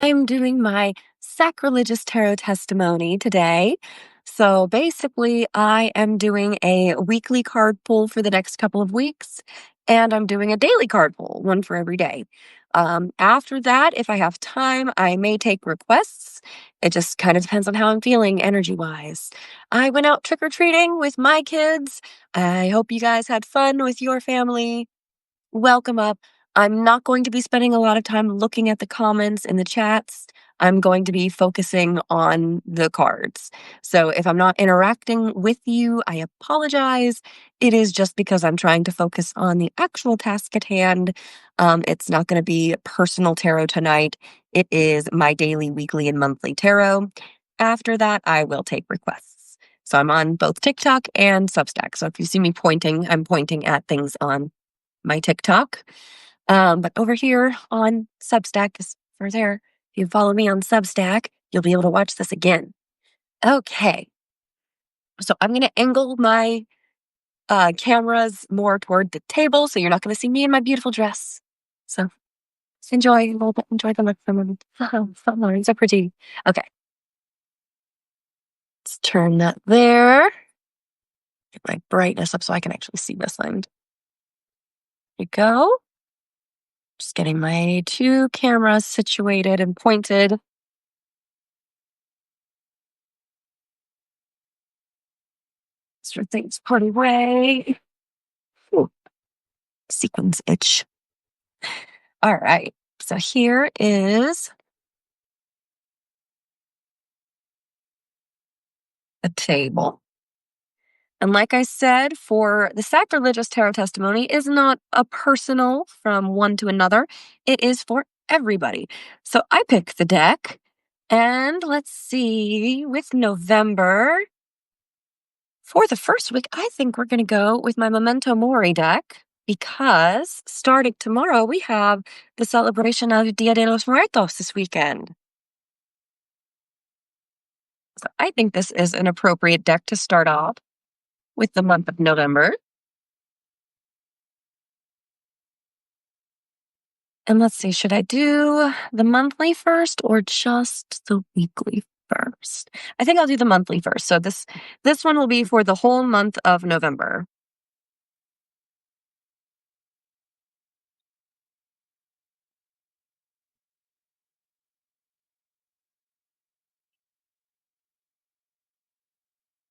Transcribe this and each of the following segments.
I'm doing my Sacrilegious tarot testimony today. So basically, I am doing a weekly card pull for the next couple of weeks, and I'm doing a daily card pull, one for every day. After that, if I have time, I may take requests. It just kind of depends on how I'm feeling energy wise. I went out trick or treating with my kids. I hope you guys had fun with your family. Welcome up. I'm not going to be spending a lot of time looking at the comments in the chats. I'm going to be focusing on the cards. So if I'm not interacting with you, I apologize. It is just because I'm trying to focus on the actual task at hand. It's not going to be personal tarot tonight. It is my daily, weekly, and monthly tarot. After that, I will take requests. So I'm on both TikTok and Substack. So if you see me pointing, I'm pointing at things on my TikTok. But over here on Substack is for there. If you follow me on Substack, you'll be able to watch this again. Okay. So I'm going to angle my cameras more toward the table so you're not going to see me in my beautiful dress. So just enjoy a little bit. Enjoy the look for a moment. Oh, so pretty. Okay. Let's turn that there. Get my brightness up so I can actually see this end. There you go. Just getting my two cameras situated and pointed. Sure things party way. Ooh, sequins itch. All right. So here is a table. And like I said, for the Sacrilegious tarot testimony is not a personal from one to another. It is for everybody. So I pick the deck and let's see with November. For the first week, I think we're going to go with my Memento Mori deck because starting tomorrow, we have the celebration of Dia de los Muertos this weekend. So I think this is an appropriate deck to start off with the month of November. And let's see, should I do the monthly first or just the weekly first? I think I'll do the monthly first. So this one will be for the whole month of November.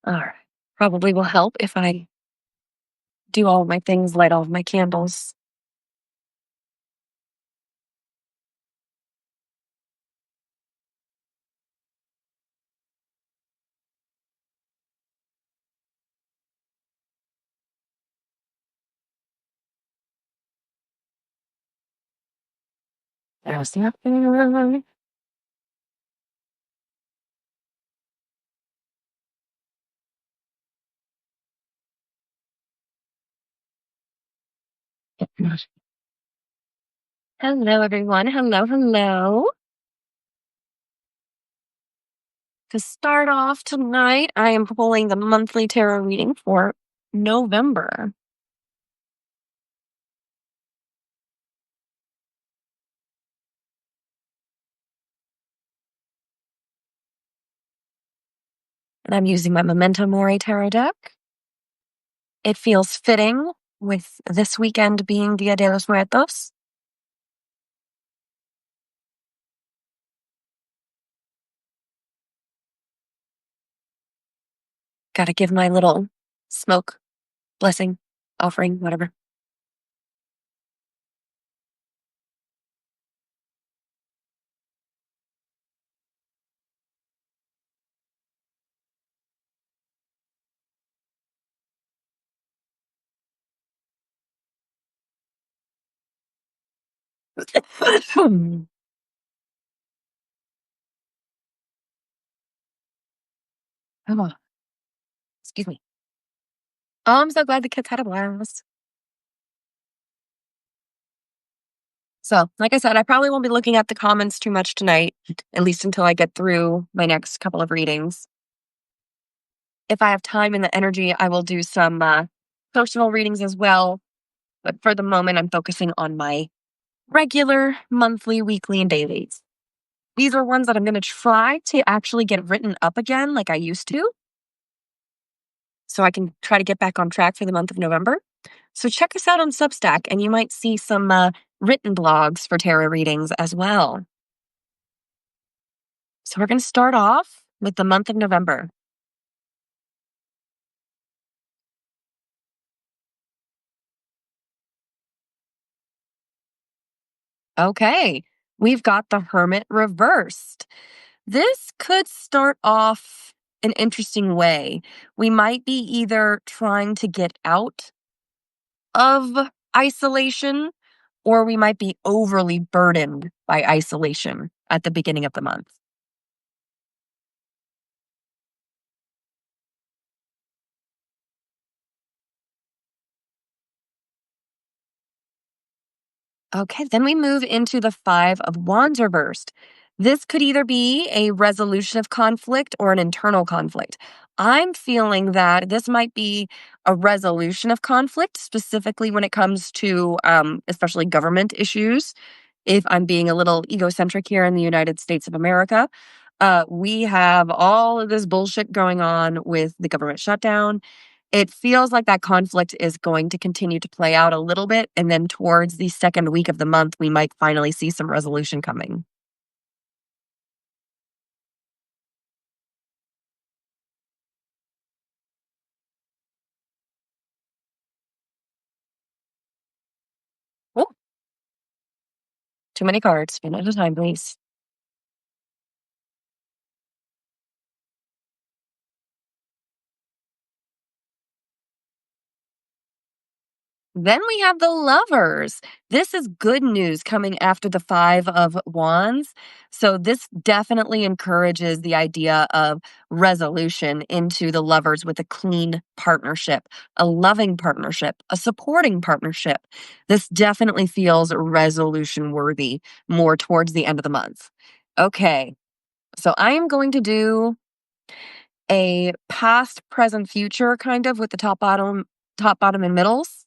All right. Probably will help if I do all of my things, light all of my candles. There's the afternoon. Hello, everyone. Hello. To start off tonight, I am pulling the monthly tarot reading for November. And I'm using my Memento Mori tarot deck. It feels fitting with this weekend being Dia de los Muertos. Gotta give my little smoke blessing, offering, whatever. Oh, excuse me. Oh, I'm so glad the kids had a blast. So, like I said, I probably won't be looking at the comments too much tonight, at least until I get through my next couple of readings. If I have time and the energy, I will do some personal readings as well. But for the moment, I'm focusing on my regular monthly, weekly, and dailies. These are ones that I'm going to try to actually get written up again like I used to, so I can try to get back on track for the month of November. So check us out on Substack, and you might see some written blogs for tarot readings as well. So we're going to start off with the month of November. Okay, we've got the Hermit reversed. This could start off an interesting way. We might be either trying to get out of isolation, or we might be overly burdened by isolation at the beginning of the month. Okay, then we move into the Five of Wands reversed. This could either be a resolution of conflict or an internal conflict. I'm feeling that this might be a resolution of conflict, specifically when it comes to especially government issues. If I'm being a little egocentric here in the United States of America, we have all of this bullshit going on with the government shutdown. It feels like that conflict is going to continue to play out a little bit, and then towards the second week of the month, we might finally see some resolution coming. Oh, too many cards. One at a time, please. Then we have the Lovers. This is good news coming after the Five of Wands. So, this definitely encourages the idea of resolution into the Lovers with a clean partnership, a loving partnership, a supporting partnership. This definitely feels resolution worthy more towards the end of the month. Okay, so I am going to do a past, present, future kind of with the top, bottom, and middles.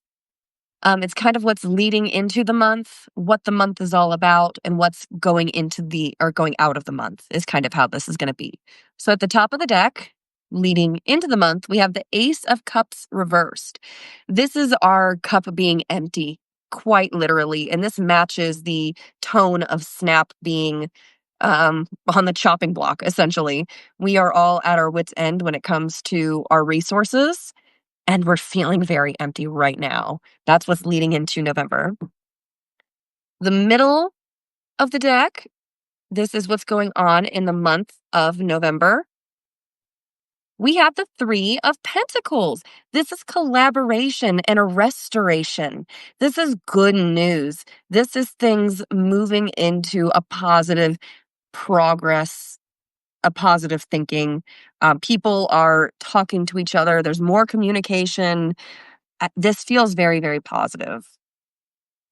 It's kind of what's leading into the month, what the month is all about, and what's going into the or going out of the month is kind of how this is going to be. So at the top of the deck, leading into the month, we have the Ace of Cups reversed. This is our cup being empty, quite literally, and this matches the tone of Snap being on the chopping block, essentially. We are all at our wits' end when it comes to our resources, and we're feeling very empty right now. That's what's leading into November. The middle of the deck, this is what's going on in the month of November. We have the Three of Pentacles. This is collaboration and a restoration. This is good news. This is things moving into a positive progress, a positive thinking. People are talking to each other. There's more communication. This feels very, very positive.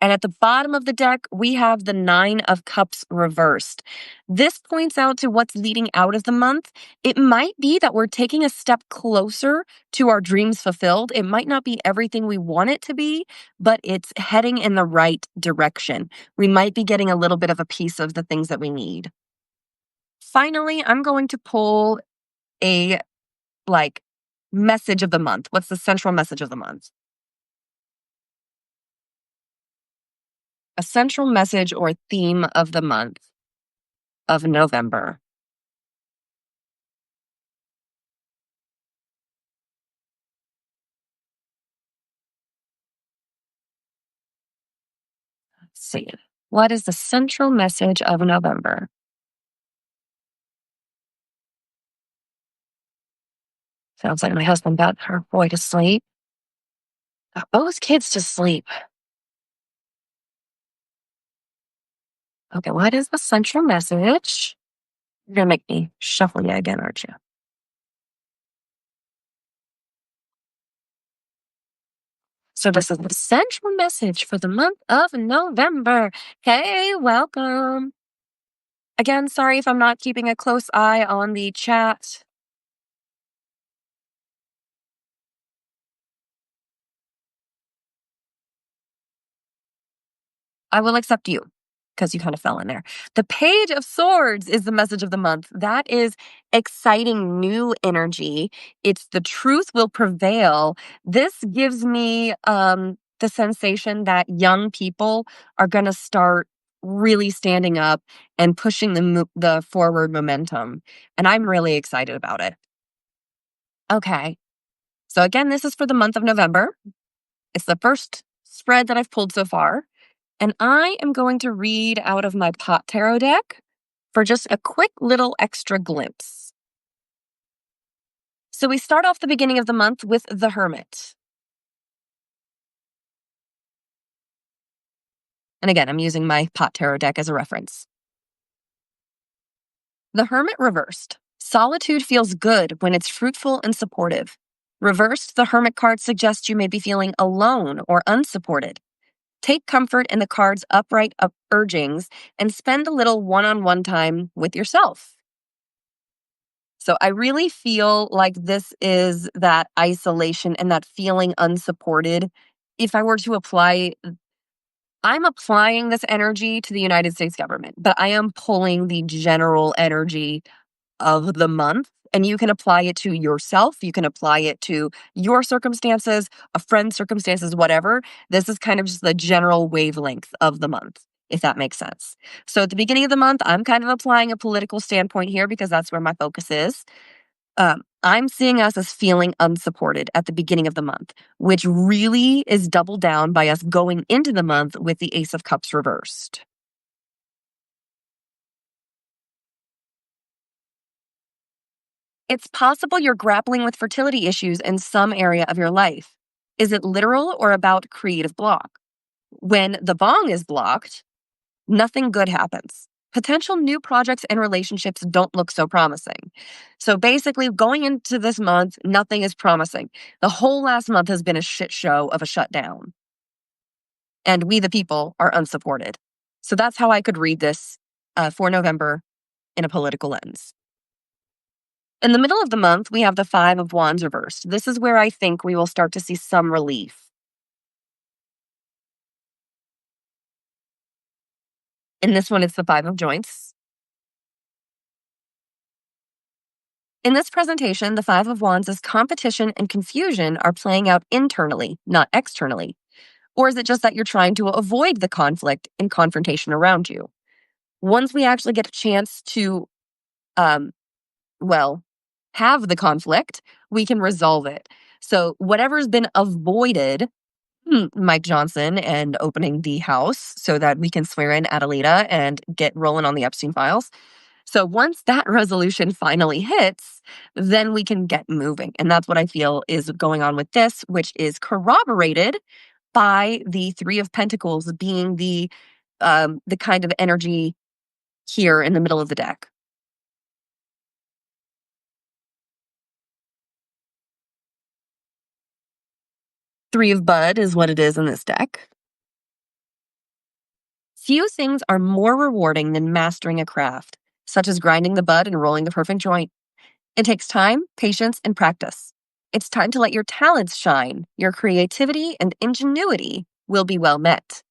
And at the bottom of the deck, we have the Nine of Cups reversed. This points out to what's leading out of the month. It might be that we're taking a step closer to our dreams fulfilled. It might not be everything we want it to be, but it's heading in the right direction. We might be getting a little bit of a piece of the things that we need. Finally, I'm going to pull a like message of the month. What's the central message of the month? A central message or theme of the month of November. Let's see. What is the central message of November? Sounds like my husband got her boy to sleep. Got both kids to sleep. Okay, what is the central message? You're gonna make me shuffle you again, aren't you? So this is the central message for the month of November. Hey, welcome. Again, sorry if I'm not keeping a close eye on the chat. I will accept you. because you kind of fell in there. The Page of Swords is the message of the month. That is exciting new energy. It's the truth will prevail. This gives me the sensation that young people are going to start really standing up and pushing the forward momentum. And I'm really excited about it. Okay. So again, this is for the month of November. It's the first spread that I've pulled so far. And I am going to read out of my pot tarot deck for just a quick little extra glimpse. So we start off the beginning of the month with the Hermit. And again, I'm using my pot tarot deck as a reference. The Hermit reversed. Solitude feels good when it's fruitful and supportive. Reversed, the Hermit card suggests you may be feeling alone or unsupported. Take comfort in the card's upright urgings and spend a little one-on-one time with yourself. So I really feel like this is that isolation and that feeling unsupported. If I were to I'm applying this energy to the United States government, but I am pulling the general energy of the month. And you can apply it to yourself. You can apply it to your circumstances, a friend's circumstances, whatever. This is kind of just the general wavelength of the month, if that makes sense. So at the beginning of the month, I'm kind of applying a political standpoint here because that's where my focus is. I'm seeing us as feeling unsupported at the beginning of the month, which really is doubled down by us going into the month with the Ace of Cups reversed. It's possible you're grappling with fertility issues in some area of your life. Is it literal or about creative block? When the bong is blocked, nothing good happens. Potential new projects and relationships don't look so promising. So basically, going into this month, nothing is promising. The whole last month has been a shit show of a shutdown. And we, the people, are unsupported. So that's how I could read this for November in a political lens. In the middle of the month, we have the Five of Wands reversed. This is where I think we will start to see some relief. In this one, it's the Five of Joints. In this presentation, the Five of Wands' competition and confusion are playing out internally, not externally. Or is it just that you're trying to avoid the conflict and confrontation around you? Once we actually get a chance to, have the conflict, we can resolve it. So whatever's been avoided, Mike Johnson and opening the house so that we can swear in Adelita and get rolling on the Epstein files. So once that resolution finally hits, then we can get moving. And that's what I feel is going on with this, which is corroborated by the Three of Pentacles being the kind of energy here in the middle of the deck. Three of Bud is what it is in this deck. Few things are more rewarding than mastering a craft, such as grinding the bud and rolling the perfect joint. It takes time, patience, and practice. It's time to let your talents shine. Your creativity and ingenuity will be well met.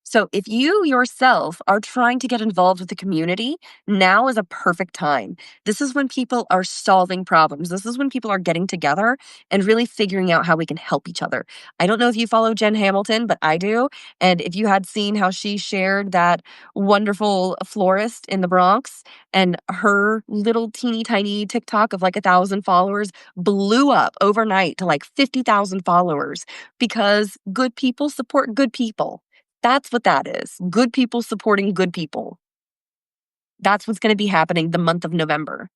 So if you yourself are trying to get involved with the community, now is a perfect time. This is when people are solving problems. This is when people are getting together and really figuring out how we can help each other. I don't know if you follow Jen Hamilton, but I do. And if you had seen how she shared that wonderful florist in the Bronx and her little teeny tiny TikTok of like 1,000 followers blew up overnight to like 50,000 followers because good people support good people. That's what that is. Good people supporting good people. That's what's going to be happening the month of November.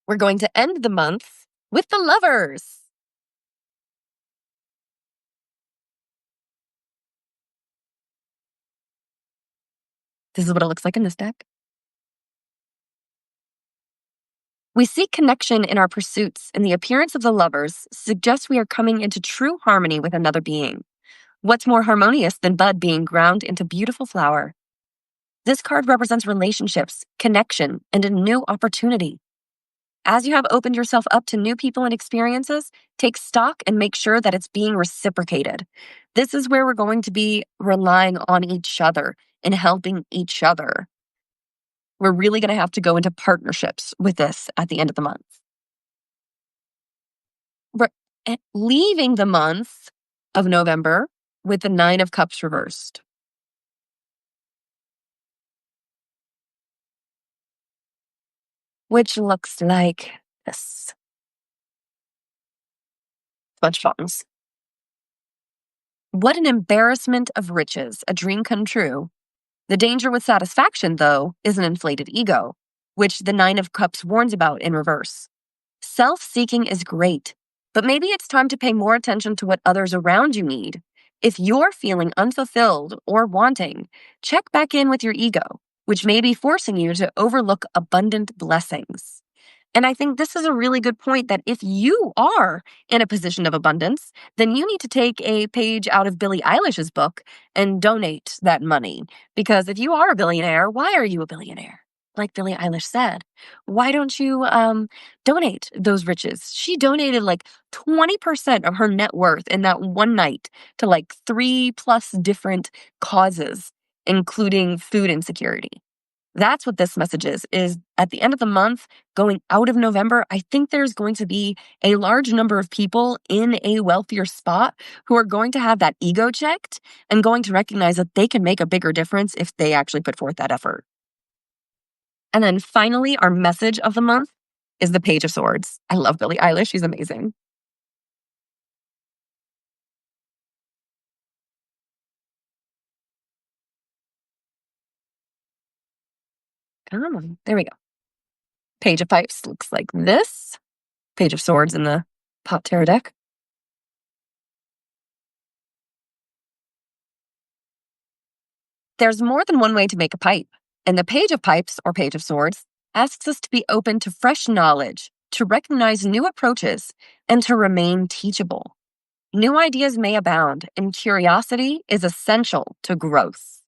We're going to end the month with the Lovers. This is what it looks like in this deck. We seek connection in our pursuits, and the appearance of the Lovers suggests we are coming into true harmony with another being. What's more harmonious than bud being ground into beautiful flower? This card represents relationships, connection, and a new opportunity. As you have opened yourself up to new people and experiences, take stock and make sure that it's being reciprocated. This is where we're going to be relying on each other and helping each other. We're really going to have to go into partnerships with this at the end of the month. We're leaving the month of November with the Nine of Cups reversed, which looks like this. Bunch of bongs. What an embarrassment of riches, a dream come true. The danger with satisfaction, though, is an inflated ego, which the Nine of Cups warns about in reverse. Self seeking is great, but maybe it's time to pay more attention to what others around you need. If you're feeling unfulfilled or wanting, check back in with your ego, which may be forcing you to overlook abundant blessings. And I think this is a really good point that if you are in a position of abundance, then you need to take a page out of Billie Eilish's book and donate that money. Because if you are a billionaire, why are you a billionaire? Like Billie Eilish said, why don't you donate those riches? She donated like 20% of her net worth in that one night to like 3+ different causes, including food insecurity. That's what this message is at the end of the month, going out of November, I think there's going to be a large number of people in a wealthier spot who are going to have that ego checked and going to recognize that they can make a bigger difference if they actually put forth that effort. And then finally, our message of the month is the Page of Swords. I love Billie Eilish. She's amazing. Come on. There we go. Page of Pipes looks like this. Page of Swords in the Pot Tarot deck. There's more than one way to make a pipe, and the Page of Pipes, or Page of Swords, asks us to be open to fresh knowledge, to recognize new approaches, and to remain teachable. New ideas may abound, and curiosity is essential to growth.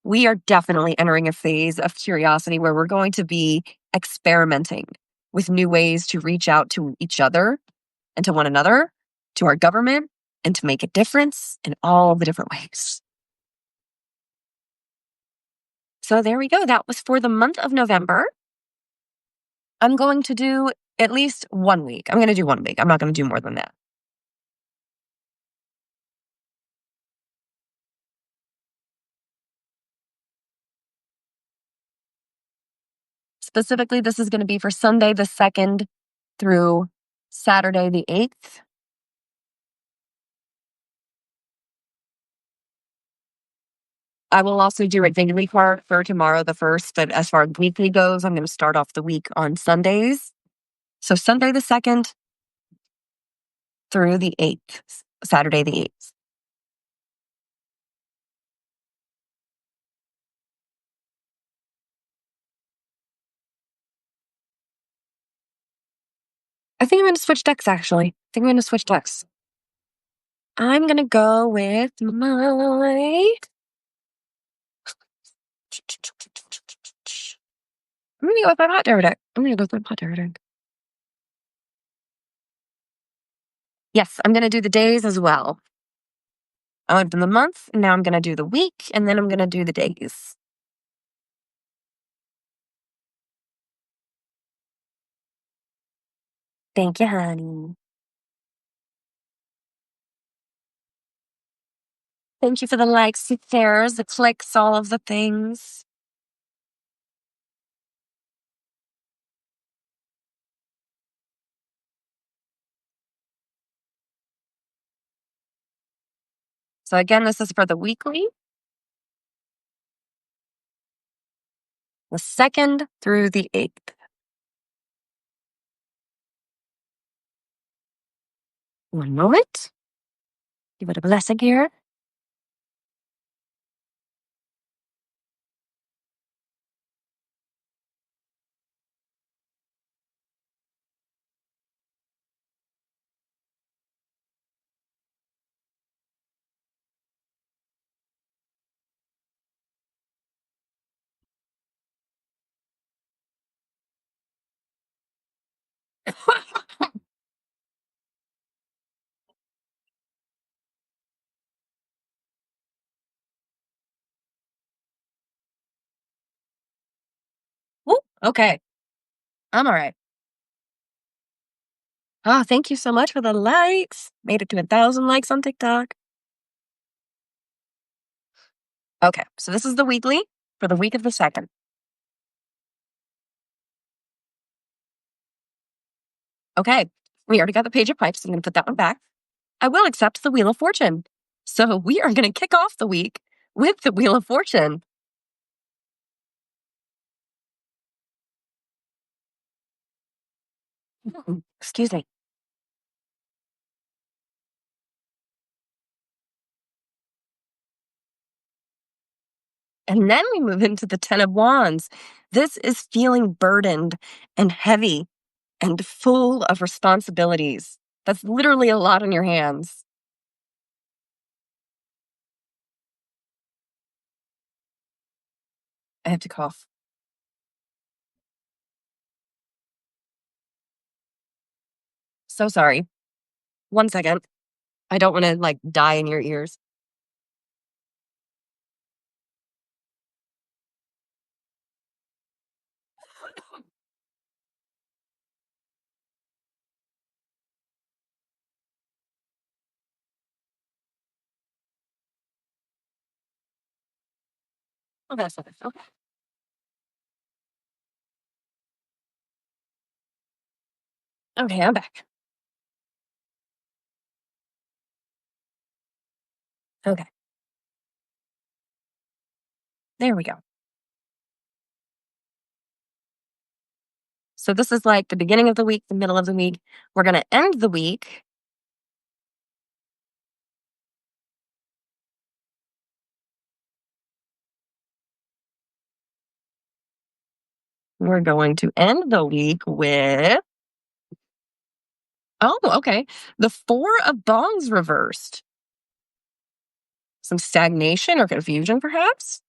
We are definitely entering a phase of curiosity where we're going to be experimenting with new ways to reach out to each other and to one another, to our government, and to make a difference in all the different ways. So there we go. That was for the month of November. I'm going to do at least 1 week. I'm going to do 1 week. I'm not going to do more than that. Specifically, this is going to be for Sunday the 2nd through Saturday the 8th. I will also do a daily part for tomorrow the 1st, but as far as weekly goes, I'm going to start off the week on Sundays. So Sunday the 2nd through the 8th, Saturday the 8th. I think I'm going to switch decks, actually. I think I'm going to switch decks. I'm going to go with my... I'm going to go with my pot tarot deck. I'm going to go with my pot tarot deck. Yes, I'm going to do the days as well. I went from the month, and now I'm going to do the week, and then I'm going to do the days. Thank you, honey. Thank you for the likes, the shares, the clicks, all of the things. So again, this is for the weekly, the 2nd through the 8th. One moment. Give it a blessing here. Ooh, okay. I'm all right. Oh, thank you so much for the likes. Made it to 1,000 likes on TikTok. Okay, so this is the weekly for the week of the 2nd. Okay, we already got the page of pipes. So I'm going to put that one back. I will accept the Wheel of Fortune. So we are going to kick off the week with the Wheel of Fortune. Excuse me. And then we move into the Ten of Wands. This is feeling burdened and heavy and full of responsibilities. That's literally a lot on your hands. I have to cough. So sorry. 1 second. I don't want to like die in your ears. Oh, that's okay. Okay. Okay, I'm back. Okay, there we go. So this is like the beginning of the week, the middle of the week. We're going to end the week. We're going to end the week with, oh, okay, the Four of Bongs reversed. Some stagnation or confusion, perhaps?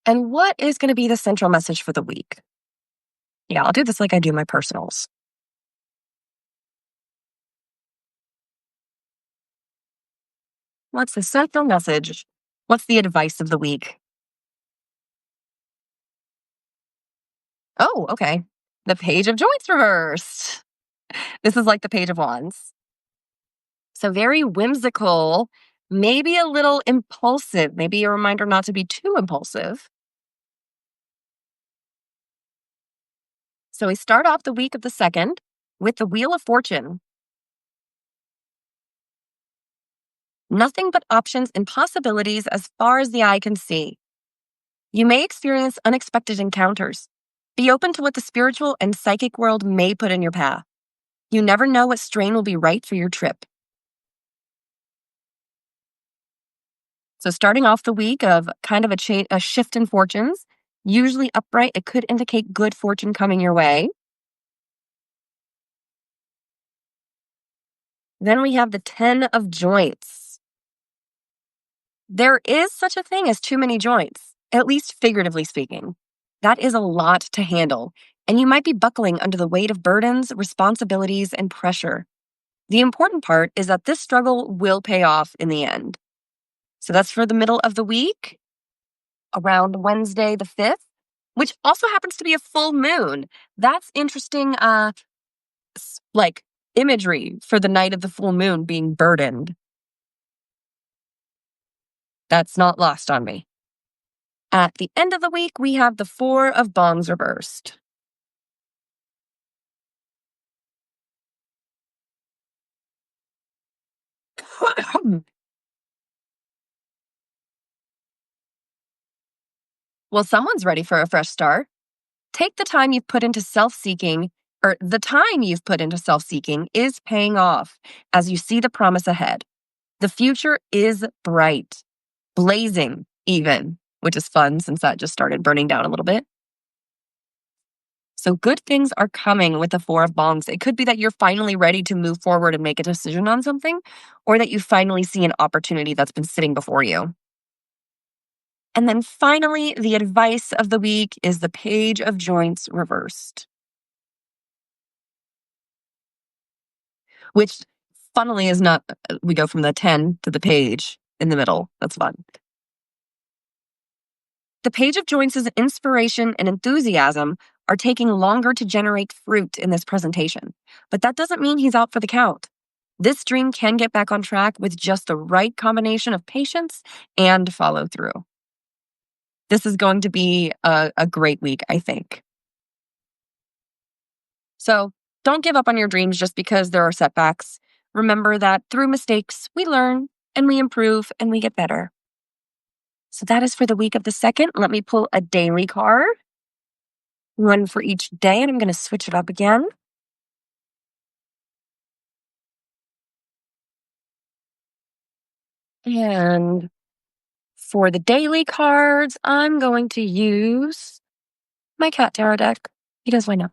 And what is going to be the central message for the week? Yeah, I'll do this like I do my personals. What's the central message? What's the advice of the week? Oh, okay. The Page of Joints reversed. This is like the Page of Wands. So very whimsical, maybe a little impulsive, maybe a reminder not to be too impulsive. So we start off the week of the 2nd with the Wheel of Fortune. Nothing but options and possibilities as far as the eye can see. You may experience unexpected encounters. Be open to what the spiritual and psychic world may put in your path. You never know what strain will be right for your trip. So starting off the week of kind of a shift in fortunes, usually upright, it could indicate good fortune coming your way. Then we have the 10 of Joints. There is such a thing as too many joints, at least figuratively speaking. That is a lot to handle, and you might be buckling under the weight of burdens, responsibilities, and pressure. The important part is that this struggle will pay off in the end. So that's for the middle of the week, around Wednesday the 5th, which also happens to be a full moon. That's interesting, like imagery for the night of the full moon being burdened. That's not lost on me. At the end of the week, we have the Four of Bongs reversed. Well, someone's ready for a fresh start. Take the time you've put into self seeking, or the time you've put into self seeking is paying off as you see the promise ahead. The future is bright, blazing, even, which is fun since that just started burning down a little bit. So, good things are coming with the Four of Bongs. It could be that you're finally ready to move forward and make a decision on something, or that you finally see an opportunity that's been sitting before you. And then finally, the advice of the week is the page of joints reversed, which funnily is not, we go from the 10 to the page in the middle. That's fun. The page of joints' inspiration and enthusiasm are taking longer to generate fruit in this presentation, but that doesn't mean he's out for the count. This dream can get back on track with just the right combination of patience and follow through. This is going to be a great week, I think. So don't give up on your dreams just because there are setbacks. Remember that through mistakes, we learn and we improve and we get better. So that is for the week of the 2nd. Let me pull a daily card, one for each day, and I'm going to switch it up again. And for the daily cards, I'm going to use my cat tarot deck because why not?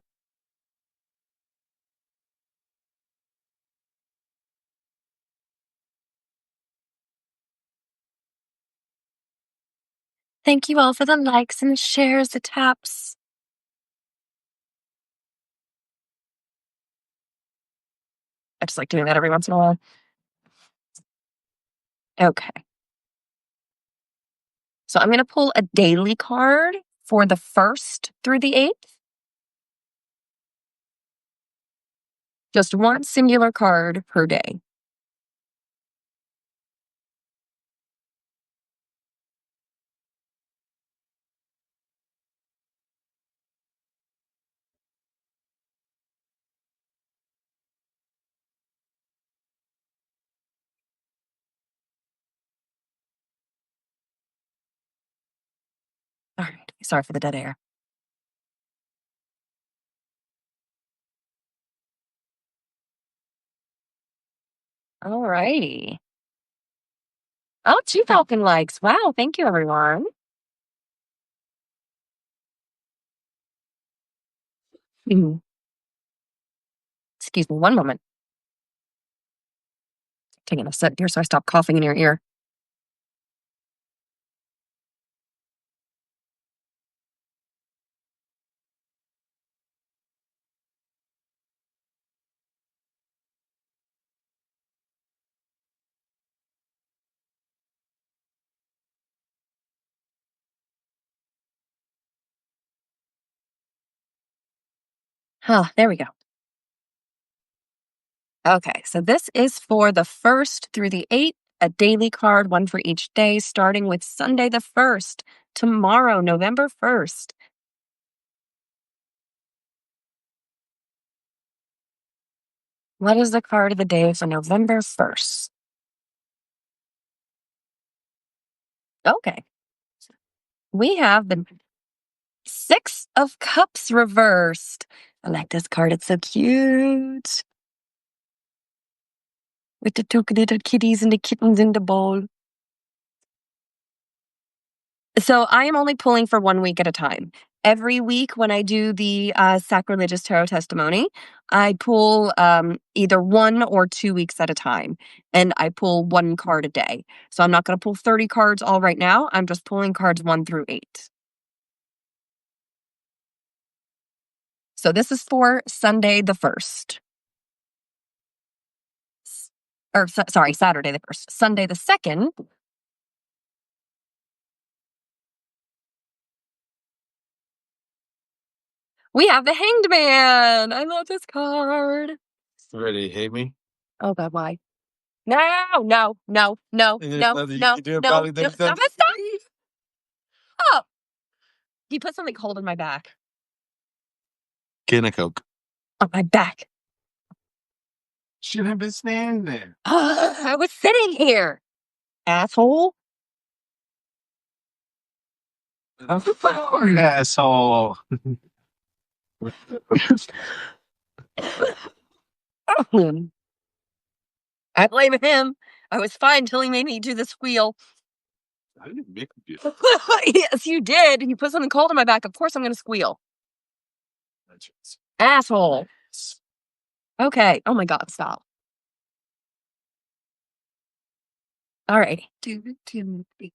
Thank you all for the likes and the shares, the taps. I just like doing that every once in a while. Okay. So I'm going to pull a daily card for the 1st through the 8th. Just one singular card per day. All right. Sorry for the dead air. All righty. Oh, 2 Falcon likes. Wow. Thank you, everyone. Mhm. Excuse me one moment. Taking a sip here so I stop coughing in your ear. There we go. Okay, so this is for the 1st through the 8th, a daily card, one for each day, starting with Sunday the 1st, tomorrow, November 1st. What is the card of the day for November 1st? Okay, we have the 6 of Cups reversed. I like this card, it's so cute. With the two little kitties and the kittens in the bowl. So I am only pulling for 1 week at a time. Every week when I do the Sacrilegious Tarot Testimony, I pull either 1 or 2 weeks at a time, and I pull 1 card a day. So I'm not going to pull 30 cards all right now. I'm just pulling cards 1 through 8. So this is for Sunday the 1st. Sorry, Saturday the 1st. Sunday the 2nd. We have the Hanged Man. I love this card. Ready to hate me? Oh God, why? No, no, no, no, And there's no, nothing you no, can do no, about no, it. stop There's nothing. it, stop! He put something cold on my back. Can of Coke. On my back. Should have been standing there. I was sitting here, asshole. I'm a power asshole. I blame him. I was fine until he made me do the squeal. I didn't make you. Yes, you did. You put something cold on my back. Of course I'm going to squeal. Asshole. Okay. Oh my God, stop. All right. 2, 2, 3.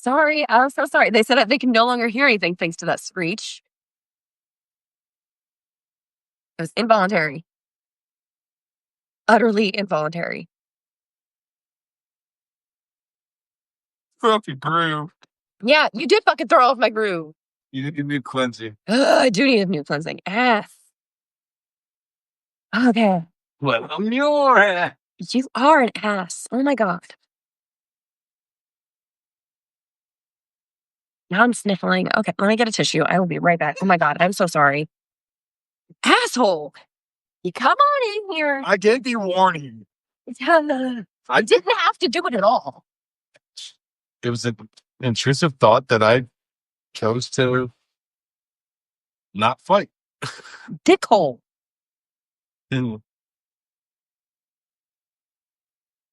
Sorry, I'm so sorry. They said that they can no longer hear anything thanks to that screech. It was involuntary. Utterly involuntary. Throw off your groove. Yeah, you did fucking throw off my groove. You need a new cleansing. I do need a new cleansing. Ass. Okay. Well, I'm your. You are an ass. Oh my God. Now I'm sniffling. Okay, let me get a tissue. I will be right back. Oh my God, I'm so sorry. Asshole. You come on in here. I gave you warning. I didn't have to do it at all. It was an intrusive thought that I chose to not fight. Dickhole. And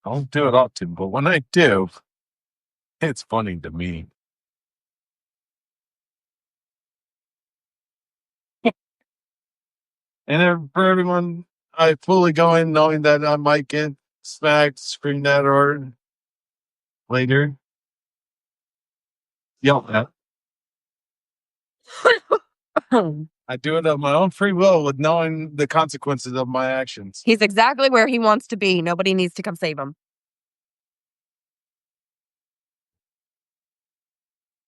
I don't do it often, but when I do, it's funny to me. And for everyone, I fully go in knowing that I might get smacked, screamed at, or later yelled at. I do it of my own free will with knowing the consequences of my actions. He's exactly where he wants to be. Nobody needs to come save him.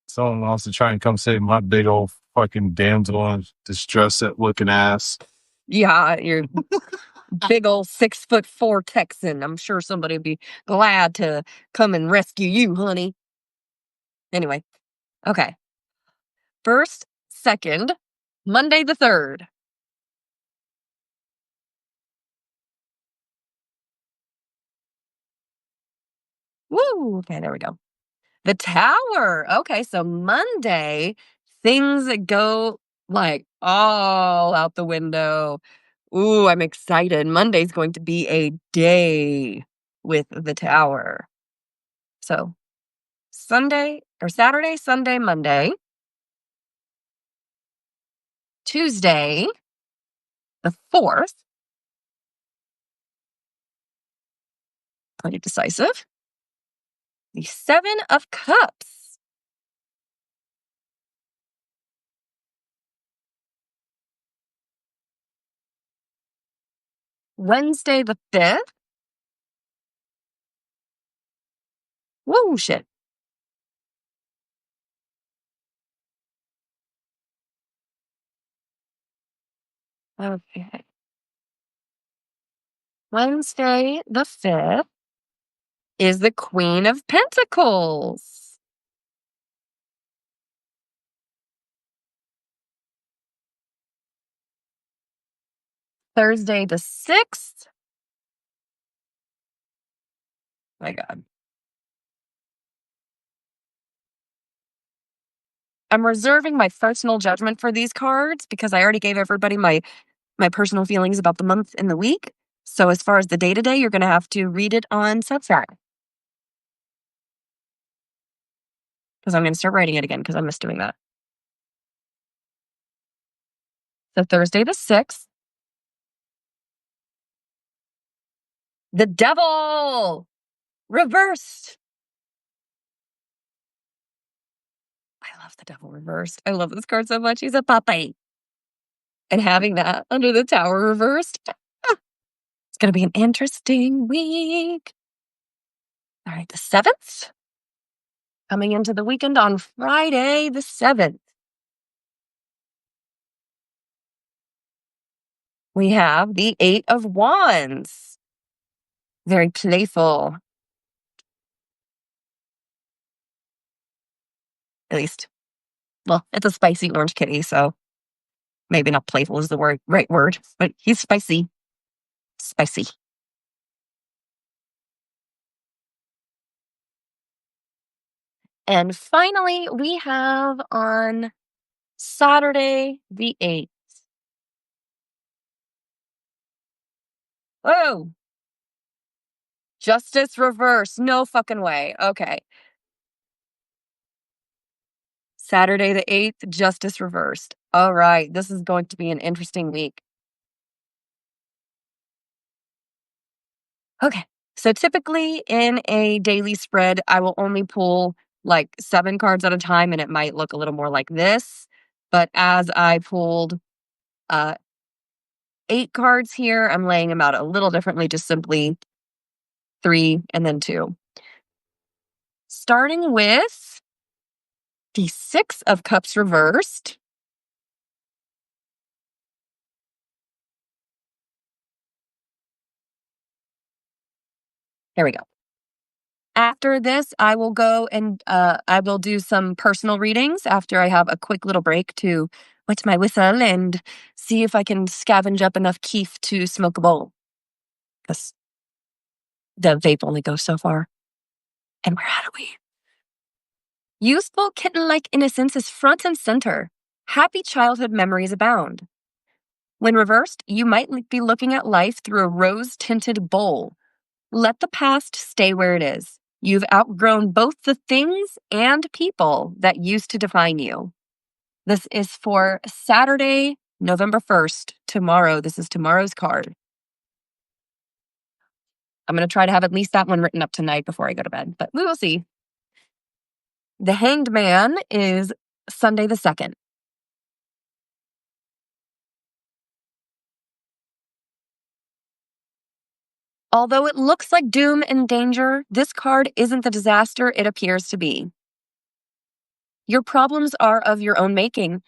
Someone wants to try and come save my big old fucking damsel in distress at looking ass. Yeah, you're big old 6'4" Texan. I'm sure somebody would be glad to come and rescue you, honey. Anyway, okay. First, second, Monday the 3rd. Woo! Okay, there we go. The Tower. Okay, so Monday, things that go like all out the window. Ooh, I'm excited. Monday's going to be a day with the Tower. So Sunday or Saturday, Sunday, Monday, Tuesday, the 4th, pretty decisive. The 7 of Cups. Wednesday, the 5th. Whoa, shit. Okay. Wednesday, the 5th is the Queen of Pentacles. Thursday, the 6th. My God. I'm reserving my personal judgment for these cards because I already gave everybody my personal feelings about the month and the week. So as far as the day-to-day, you're going to have to read it on Substack. Because I'm going to start writing it again because I miss doing that. So Thursday the 6th. The Devil! Reversed! I love the Devil reversed. I love this card so much. He's a puppy. And having that under the Tower reversed, it's going to be an interesting week. All right, the 7th. Coming into the weekend on Friday the 7th. We have the 8 of Wands. Very playful. At least. Well, it's a spicy orange kitty, so maybe not playful is the right word, but he's spicy. Spicy. And finally, we have on Saturday the 8th. Oh! Justice reverse. No fucking way. Okay. Saturday the 8th, justice reversed. All right. This is going to be an interesting week. Okay. So typically in a daily spread, I will only pull like 7 cards at a time, and it might look a little more like this. But as I pulled 8 cards here, I'm laying them out a little differently, just simply 3 and then 2. Starting with the 6 of Cups reversed. There we go. After this, I will go and I will do some personal readings after I have a quick little break to wet my whistle and see if I can scavenge up enough keef to smoke a bowl. Because the vape only goes so far. And where are we? Youthful kitten-like innocence is front and center. Happy childhood memories abound. When reversed, you might be looking at life through a rose-tinted bowl. Let the past stay where it is. You've outgrown both the things and people that used to define you. This is for Saturday, November 1st, tomorrow. This is tomorrow's card. I'm going to try to have at least that one written up tonight before I go to bed, but we will see. The Hanged Man is Sunday the 2nd. Although it looks like doom and danger, this card isn't the disaster it appears to be. Your problems are of your own making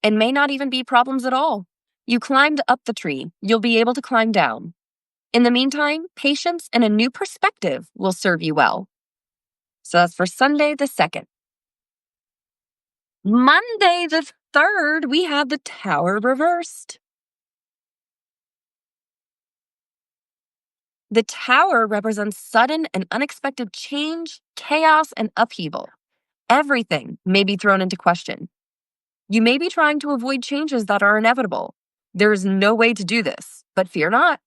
and may not even be problems at all. You climbed up the tree. You'll be able to climb down. In the meantime, patience and a new perspective will serve you well. So that's for Sunday the 2nd. Monday the 3rd, we have the Tower reversed. The Tower represents sudden and unexpected change, chaos, and upheaval. Everything may be thrown into question. You may be trying to avoid changes that are inevitable. There is no way to do this, but fear not.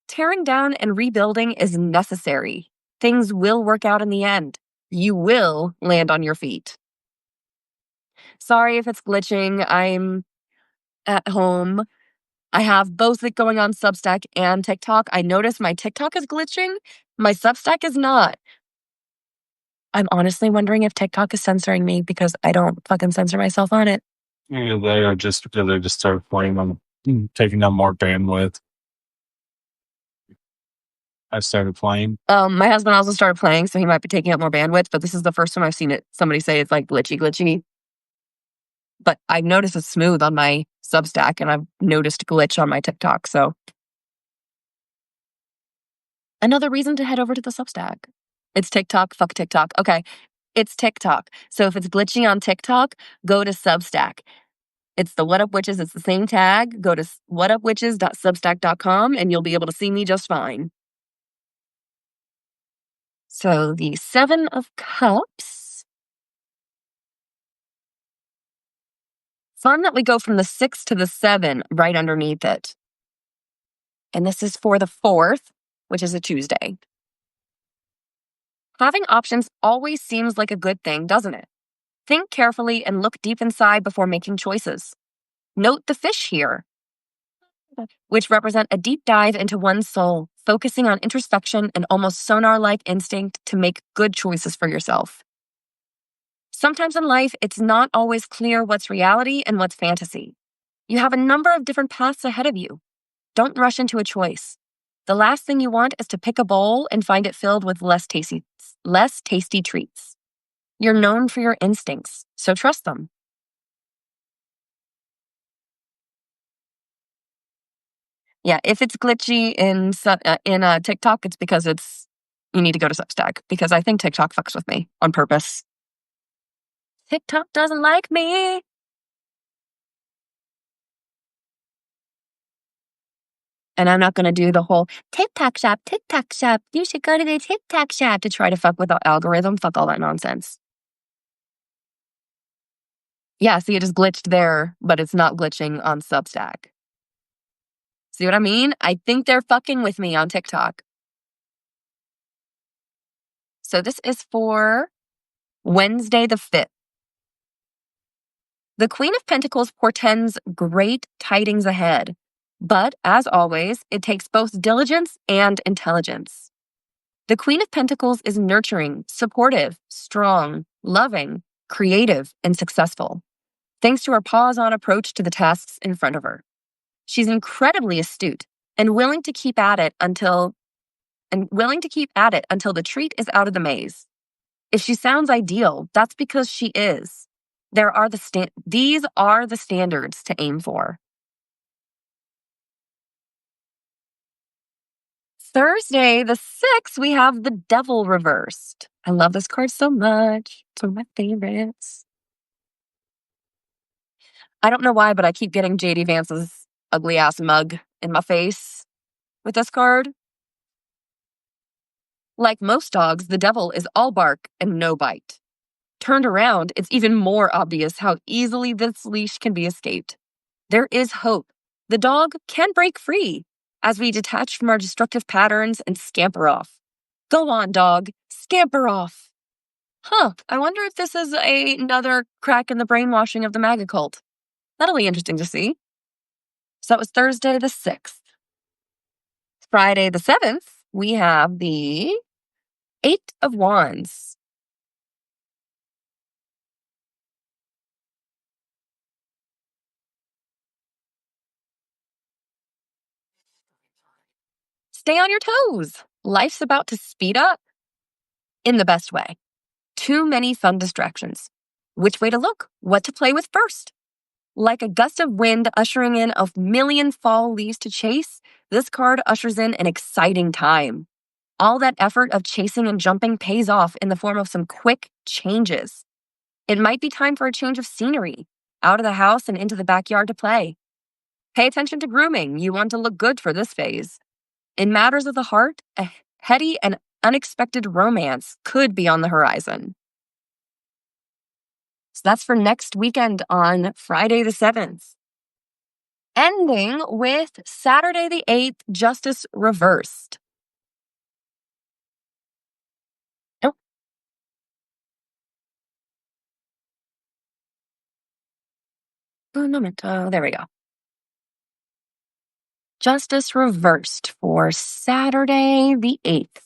Tearing down and rebuilding is necessary. Things will work out in the end. You will land on your feet. Sorry if it's glitching. I'm at home. I have both it going on Substack and TikTok. I notice my TikTok is glitching. My Substack is not. I'm honestly wondering if TikTok is censoring me because I don't fucking censor myself on it. Yeah, they are just because they just started playing them, taking up more bandwidth. I started playing. My husband also started playing, so he might be taking up more bandwidth, but this is the first time I've seen it. Somebody say it's like glitchy. But I've noticed it's smooth on my Substack, and I've noticed glitch on my TikTok, so. Another reason to head over to the Substack. It's TikTok, fuck TikTok. Okay, it's TikTok. So if it's glitchy on TikTok, go to Substack. It's the What Up Witches. It's the same tag. Go to whatupwitches.substack.com, and you'll be able to see me just fine. So the 7 of Cups. Fun that we go from the 6 to the 7 right underneath it. And this is for the 4th, which is a Tuesday. Having options always seems like a good thing, doesn't it? Think carefully and look deep inside before making choices. Note the fish here, which represent a deep dive into one's soul, focusing on introspection and almost sonar-like instinct to make good choices for yourself. Sometimes in life, it's not always clear what's reality and what's fantasy. You have a number of different paths ahead of you. Don't rush into a choice. The last thing you want is to pick a bowl and find it filled with less tasty treats. You're known for your instincts, so trust them. Yeah, if it's glitchy in TikTok, it's because you need to go to Substack, because I think TikTok fucks with me on purpose. TikTok doesn't like me. And I'm not going to do the whole TikTok shop. You should go to the TikTok shop to try to fuck with the algorithm. Fuck all that nonsense. Yeah, see, it just glitched there, but it's not glitching on Substack. See what I mean? I think they're fucking with me on TikTok. So this is for Wednesday the 5th. The Queen of Pentacles portends great tidings ahead. But, as always, it takes both diligence and intelligence. The Queen of Pentacles is nurturing, supportive, strong, loving, creative, and successful, thanks to her paws-on approach to the tasks in front of her. She's incredibly astute and willing to keep at it until the treat is out of the maze. If she sounds ideal, that's because she is. These are the standards to aim for. Thursday, the 6th, we have the Devil reversed. I love this card so much. It's one of my favorites. I don't know why, but I keep getting JD Vance's ugly ass mug in my face with this card. Like most dogs, the Devil is all bark and no bite. Turned around, it's even more obvious how easily this leash can be escaped. There is hope. The dog can break free as we detach from our destructive patterns and scamper off. Go on, dog. Scamper off. I wonder if this is another crack in the brainwashing of the MAGA cult. That'll be interesting to see. So that was Thursday the 6th. Friday the 7th, we have the 8 of Wands. Stay on your toes. Life's about to speed up in the best way. Too many fun distractions. Which way to look? What to play with first? Like a gust of wind ushering in a million fall leaves to chase, this card ushers in an exciting time. All that effort of chasing and jumping pays off in the form of some quick changes. It might be time for a change of scenery, out of the house and into the backyard to play. Pay attention to grooming. You want to look good for this phase. In matters of the heart, a heady and unexpected romance could be on the horizon. So that's for next weekend on Friday the 7th. Ending with Saturday the 8th, Justice reversed. Oh. Un momento. There we go. Justice reversed for Saturday the 8th.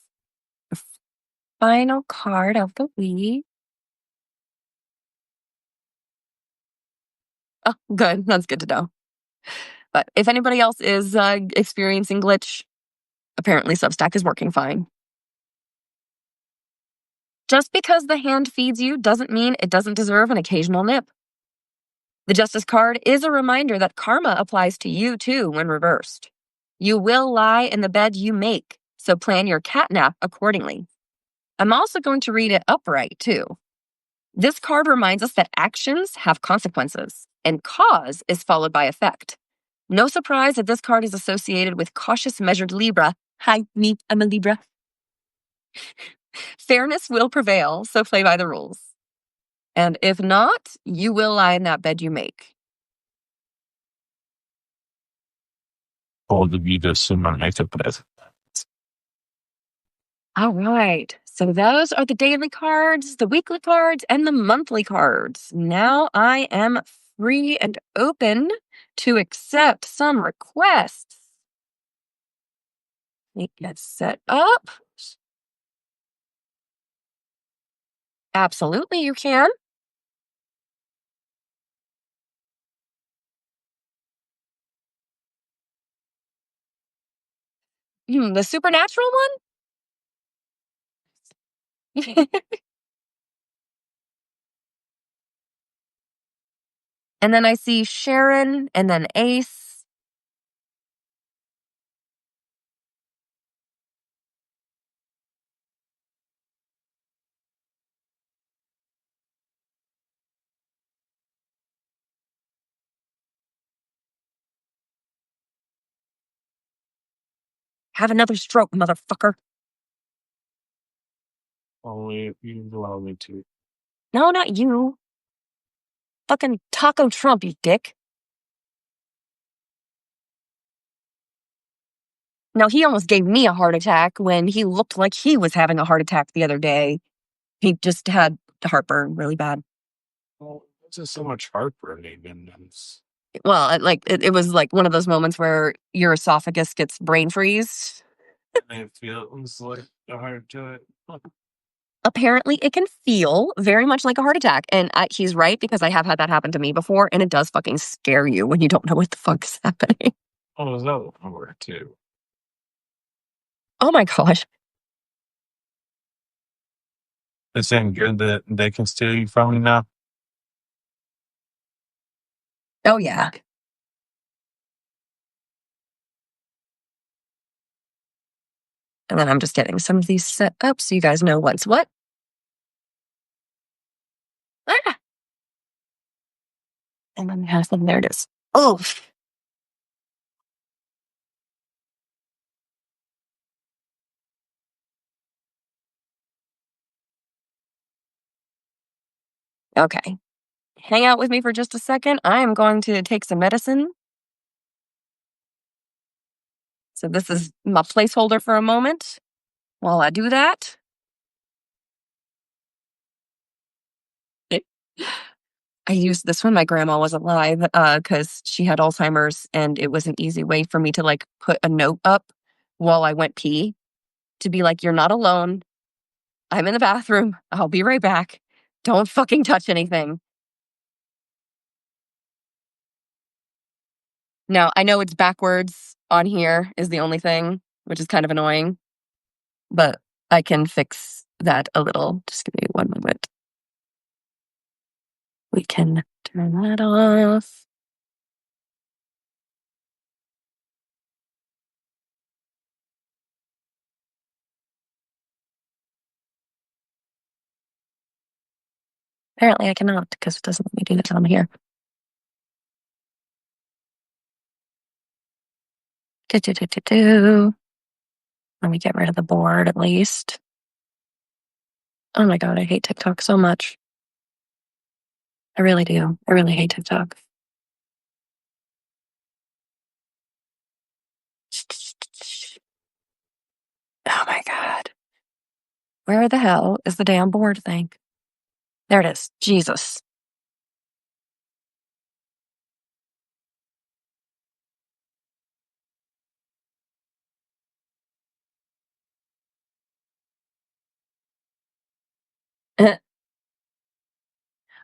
Final card of the week. Oh, good. That's good to know. But if anybody else is experiencing glitch, apparently Substack is working fine. Just because the hand feeds you doesn't mean it doesn't deserve an occasional nip. The Justice card is a reminder that karma applies to you too when reversed. You will lie in the bed you make, so plan your catnap accordingly. I'm also going to read it upright too. This card reminds us that actions have consequences, and cause is followed by effect. No surprise that this card is associated with cautious, measured Libra. Hi, me, I'm a Libra. Fairness will prevail, so play by the rules. And if not, you will lie in that bed you make. All right. So those are the daily cards, the weekly cards, and the monthly cards. Now I am free and open to accept some requests. Let me get set up. Absolutely, you can. The supernatural one? And then I see Sharon and then Ace. Have another stroke, motherfucker. Only if you allow me to. No, not you. Fucking Taco Trump, you dick. No, he almost gave me a heart attack when he looked like he was having a heart attack the other day. He just had heartburn really bad. Well, it's just so much heartburn even. Well, it was like one of those moments where your esophagus gets brain freeze. And it feels like hard to it. Apparently, it can feel very much like a heart attack, and he's right because I have had that happen to me before, and it does fucking scare you when you don't know what the fuck's happening. Oh, there's another one too. Oh my gosh. It's saying good that they can steal you from you now. Oh, yeah. And then I'm just getting some of these set up so you guys know what's what. Ah! And then there it is. Oh, okay. Hang out with me for just a second. I am going to take some medicine. So this is my placeholder for a moment while I do that. I used this when my grandma was alive because she had Alzheimer's, and it was an easy way for me to like put a note up while I went pee to be like, "You're not alone. I'm in the bathroom. I'll be right back. Don't fucking touch anything." Now, I know it's backwards on here is the only thing, which is kind of annoying, but I can fix that a little. Just give me one moment. We can turn that off. Apparently, I cannot because it doesn't let me do that on here. Do. Let me get rid of the board at least. Oh my God, I hate TikTok so much. I really do. I really hate TikTok. Oh my God. Where the hell is the damn board thing? There it is. Jesus.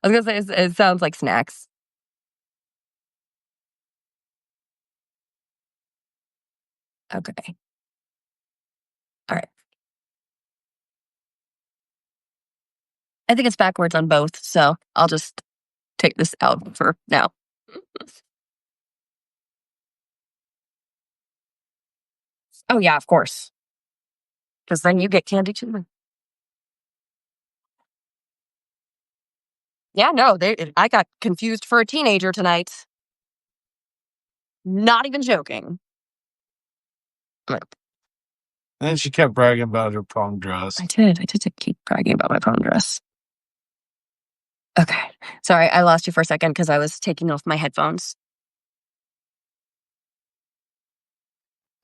I was gonna say it sounds like snacks. Okay. All right. I think it's backwards on both, so I'll just take this out for now. Oh yeah, of course. Because then you get candy too. Yeah, no, I got confused for a teenager tonight. Not even joking. Like, And then she kept bragging about her prom dress. I did keep bragging about my prom dress. Okay. Sorry, I lost you for a second because I was taking off my headphones.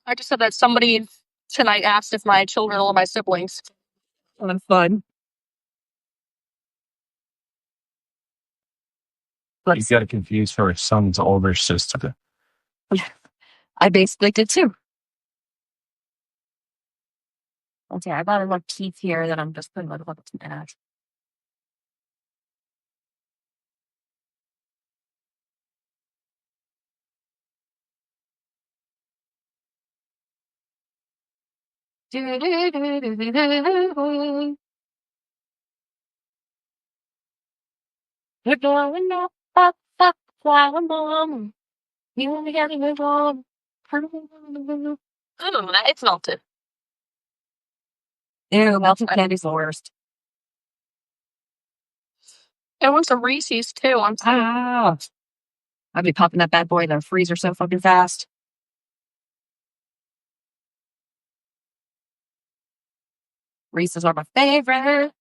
I just said that somebody tonight asked if my children are my siblings. Oh, that's fun. You got confused for her son's older sister. I basically did too. Okay, I got a little teeth here that I'm just putting a little to add. You're going up, up, up, while I'm on. You only got to move on. Ooh, it's melted. Ew, melted candy's the worst. I want some Reese's too. I'm sorry. Ah, I'd be popping that bad boy in the freezer so fucking fast. Reese's are my favorite.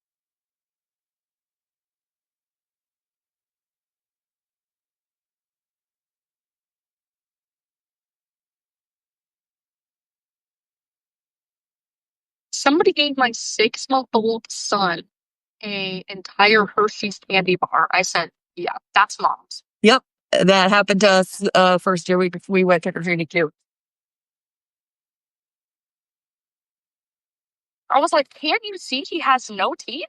Somebody gave my 6-month-old son a entire Hershey's candy bar. I said, "Yeah, that's mom's." Yep, that happened to us first year we went trick or treating too. I was like, can't you see he has no teeth?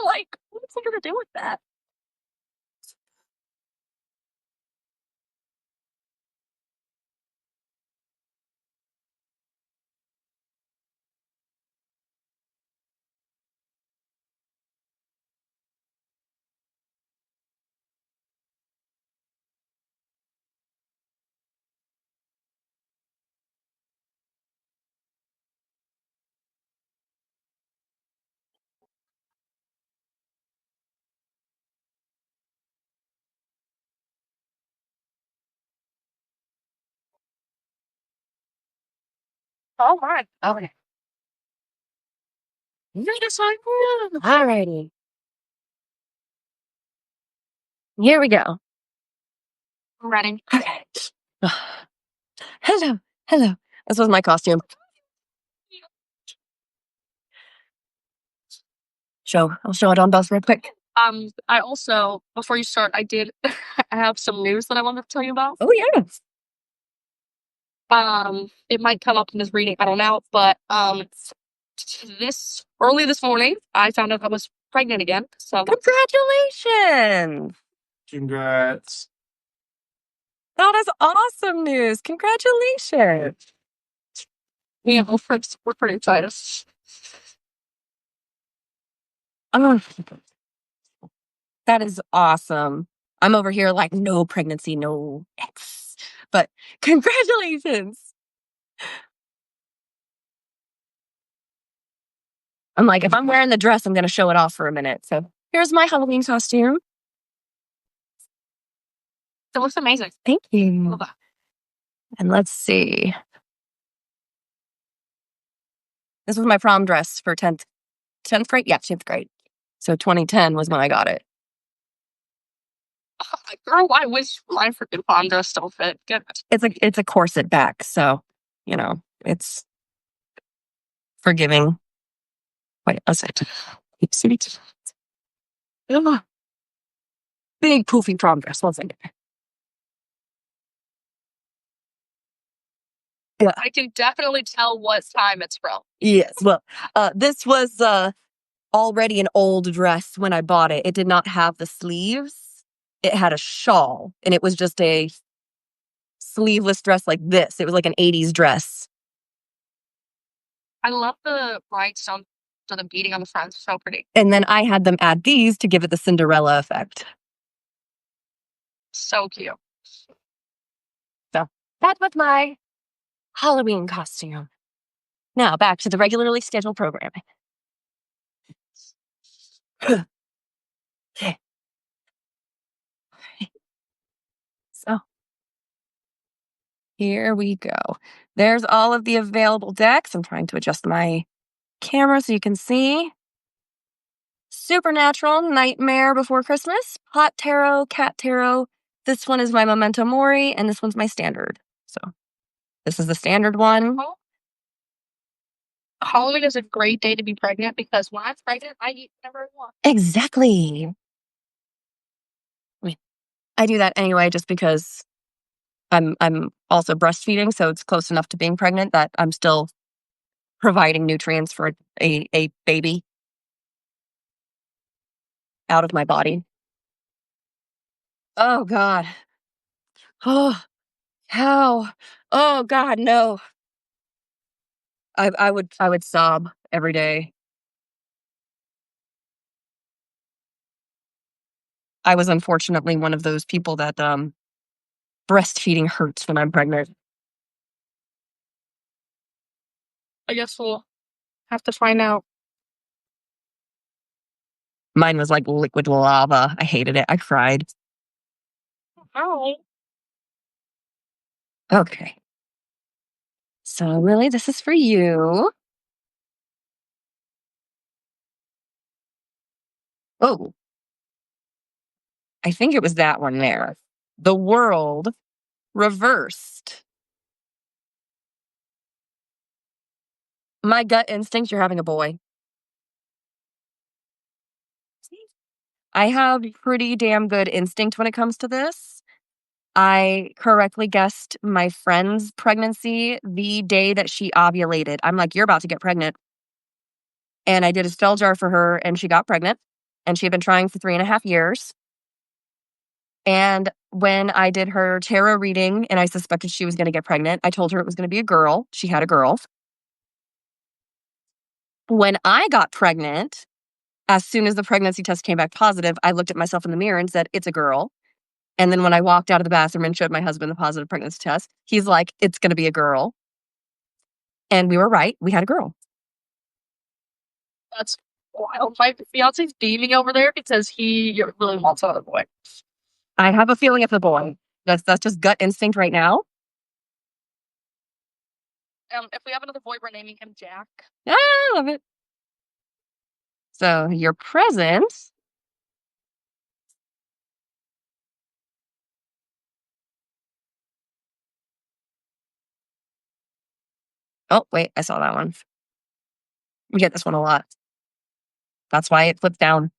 Like, what's he gonna do with that? Oh my. Okay. Alrighty. Here we go. Ready. Okay. Hello. Hello. This was my costume. I'll show it on both real quick. I also, before you start, I have some news that I wanted to tell you about. Oh, yeah. It might come up in this reading, I don't know, but, early this morning, I found out I was pregnant again, so. Congratulations. Congrats. That is awesome news. Congratulations. Yeah, we're pretty excited. Oh, that is awesome. I'm over here like, no pregnancy, no X. But congratulations. I'm like, if I'm wearing the dress, I'm going to show it off for a minute. So here's my Halloween costume. It looks amazing. Thank you. And let's see. This was my prom dress for 10th grade? Yeah, 10th grade. So 2010 was when I got it. Girl, I wish my freaking prom dress still fit. Goodness. It's a corset back, so it's forgiving. Wait, was it? Sweet. Big poofy prom dress, wasn't it? Yeah. I can definitely tell what time it's from. Yes. Well, this was already an old dress when I bought it. It did not have the sleeves. It had a shawl, and it was just a sleeveless dress like this. It was like an 80s dress. I love the rhinestones to the beading on the front. So pretty. And then I had them add these to give it the Cinderella effect. So cute. So that was my Halloween costume. Now back to the regularly scheduled programming. Okay. So here we go. There's all of the available decks. I'm trying to adjust my camera so you can see. Supernatural, Nightmare Before Christmas, Hot Tarot, Cat Tarot. This one is my Memento Mori, and this one's my standard. So this is the standard one. Halloween is a great day to be pregnant because when I'm pregnant, I eat whatever I want. Exactly. I do that anyway just because I'm also breastfeeding, so it's close enough to being pregnant that I'm still providing nutrients for a baby out of my body. Oh God. Oh, how? Oh God, no. I would sob every day. I was unfortunately one of those people that breastfeeding hurts when I'm pregnant. I guess we'll have to find out. Mine was like liquid lava. I hated it. I cried. Oh. Okay. So Lily, this is for you. Oh. I think it was that one there. The world reversed. My gut instinct, you're having a boy. I have pretty damn good instinct when it comes to this. I correctly guessed my friend's pregnancy the day that she ovulated. I'm like, you're about to get pregnant. And I did a spell jar for her, and she got pregnant. And she had been trying for 3.5 years. And when I did her tarot reading and I suspected she was going to get pregnant, I told her it was going to be a girl. She had a girl. When I got pregnant, as soon as the pregnancy test came back positive, I looked at myself in the mirror and said, it's a girl. And then when I walked out of the bathroom and showed my husband the positive pregnancy test, he's like, it's going to be a girl. And we were right. We had a girl. That's wild. My fiance's beaming over there because he really wants another boy. I have a feeling it's a boy. That's just gut instinct right now. If we have another boy, we're naming him Jack. I love it. So your present. Oh, wait, I saw that one. We get this one a lot. That's why it flipped down.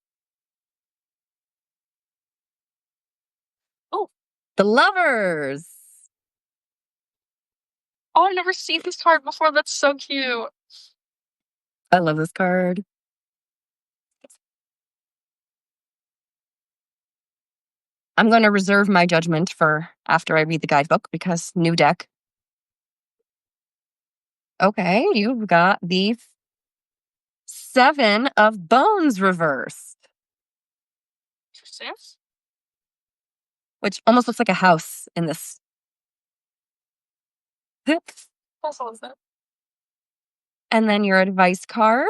Oh, the Lovers. Oh, I've never seen this card before. That's so cute. I love this card. I'm going to reserve my judgment for after I read the guidebook because new deck. Okay, you've got the 7 of Bones reversed, Interesting. which almost looks like a house in this. Also, is that? And then your advice card.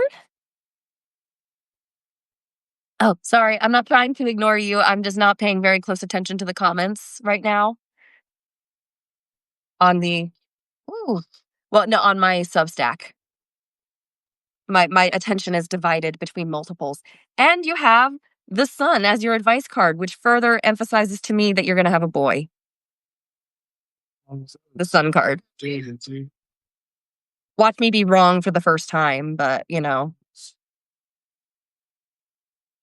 Oh, sorry. I'm not trying to ignore you. I'm just not paying very close attention to the comments right now. On the, on my Substack. My attention is divided between multiples. And you have the Sun as your advice card, which further emphasizes to me that you're going to have a boy. The Sun card. Watch me be wrong for the first time, but,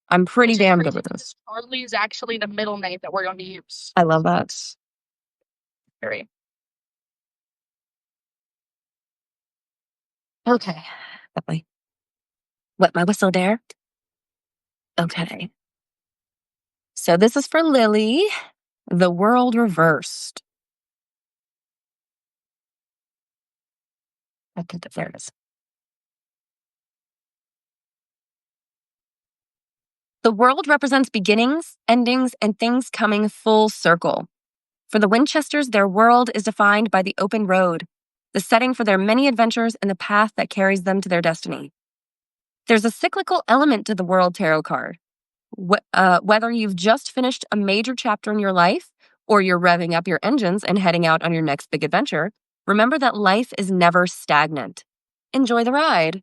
I'm pretty damn good with this. Charlie is actually the middle name that we're going to use. I love that. Very. Okay. Definitely. Wet my whistle there. Okay. So this is for Lily. The World Reversed. Okay, there it is. The world represents beginnings, endings, and things coming full circle. For the Winchesters, their world is defined by the open road, the setting for their many adventures and the path that carries them to their destiny. There's a cyclical element to the World Tarot card. Whether you've just finished a major chapter in your life or you're revving up your engines and heading out on your next big adventure, remember that life is never stagnant. Enjoy the ride.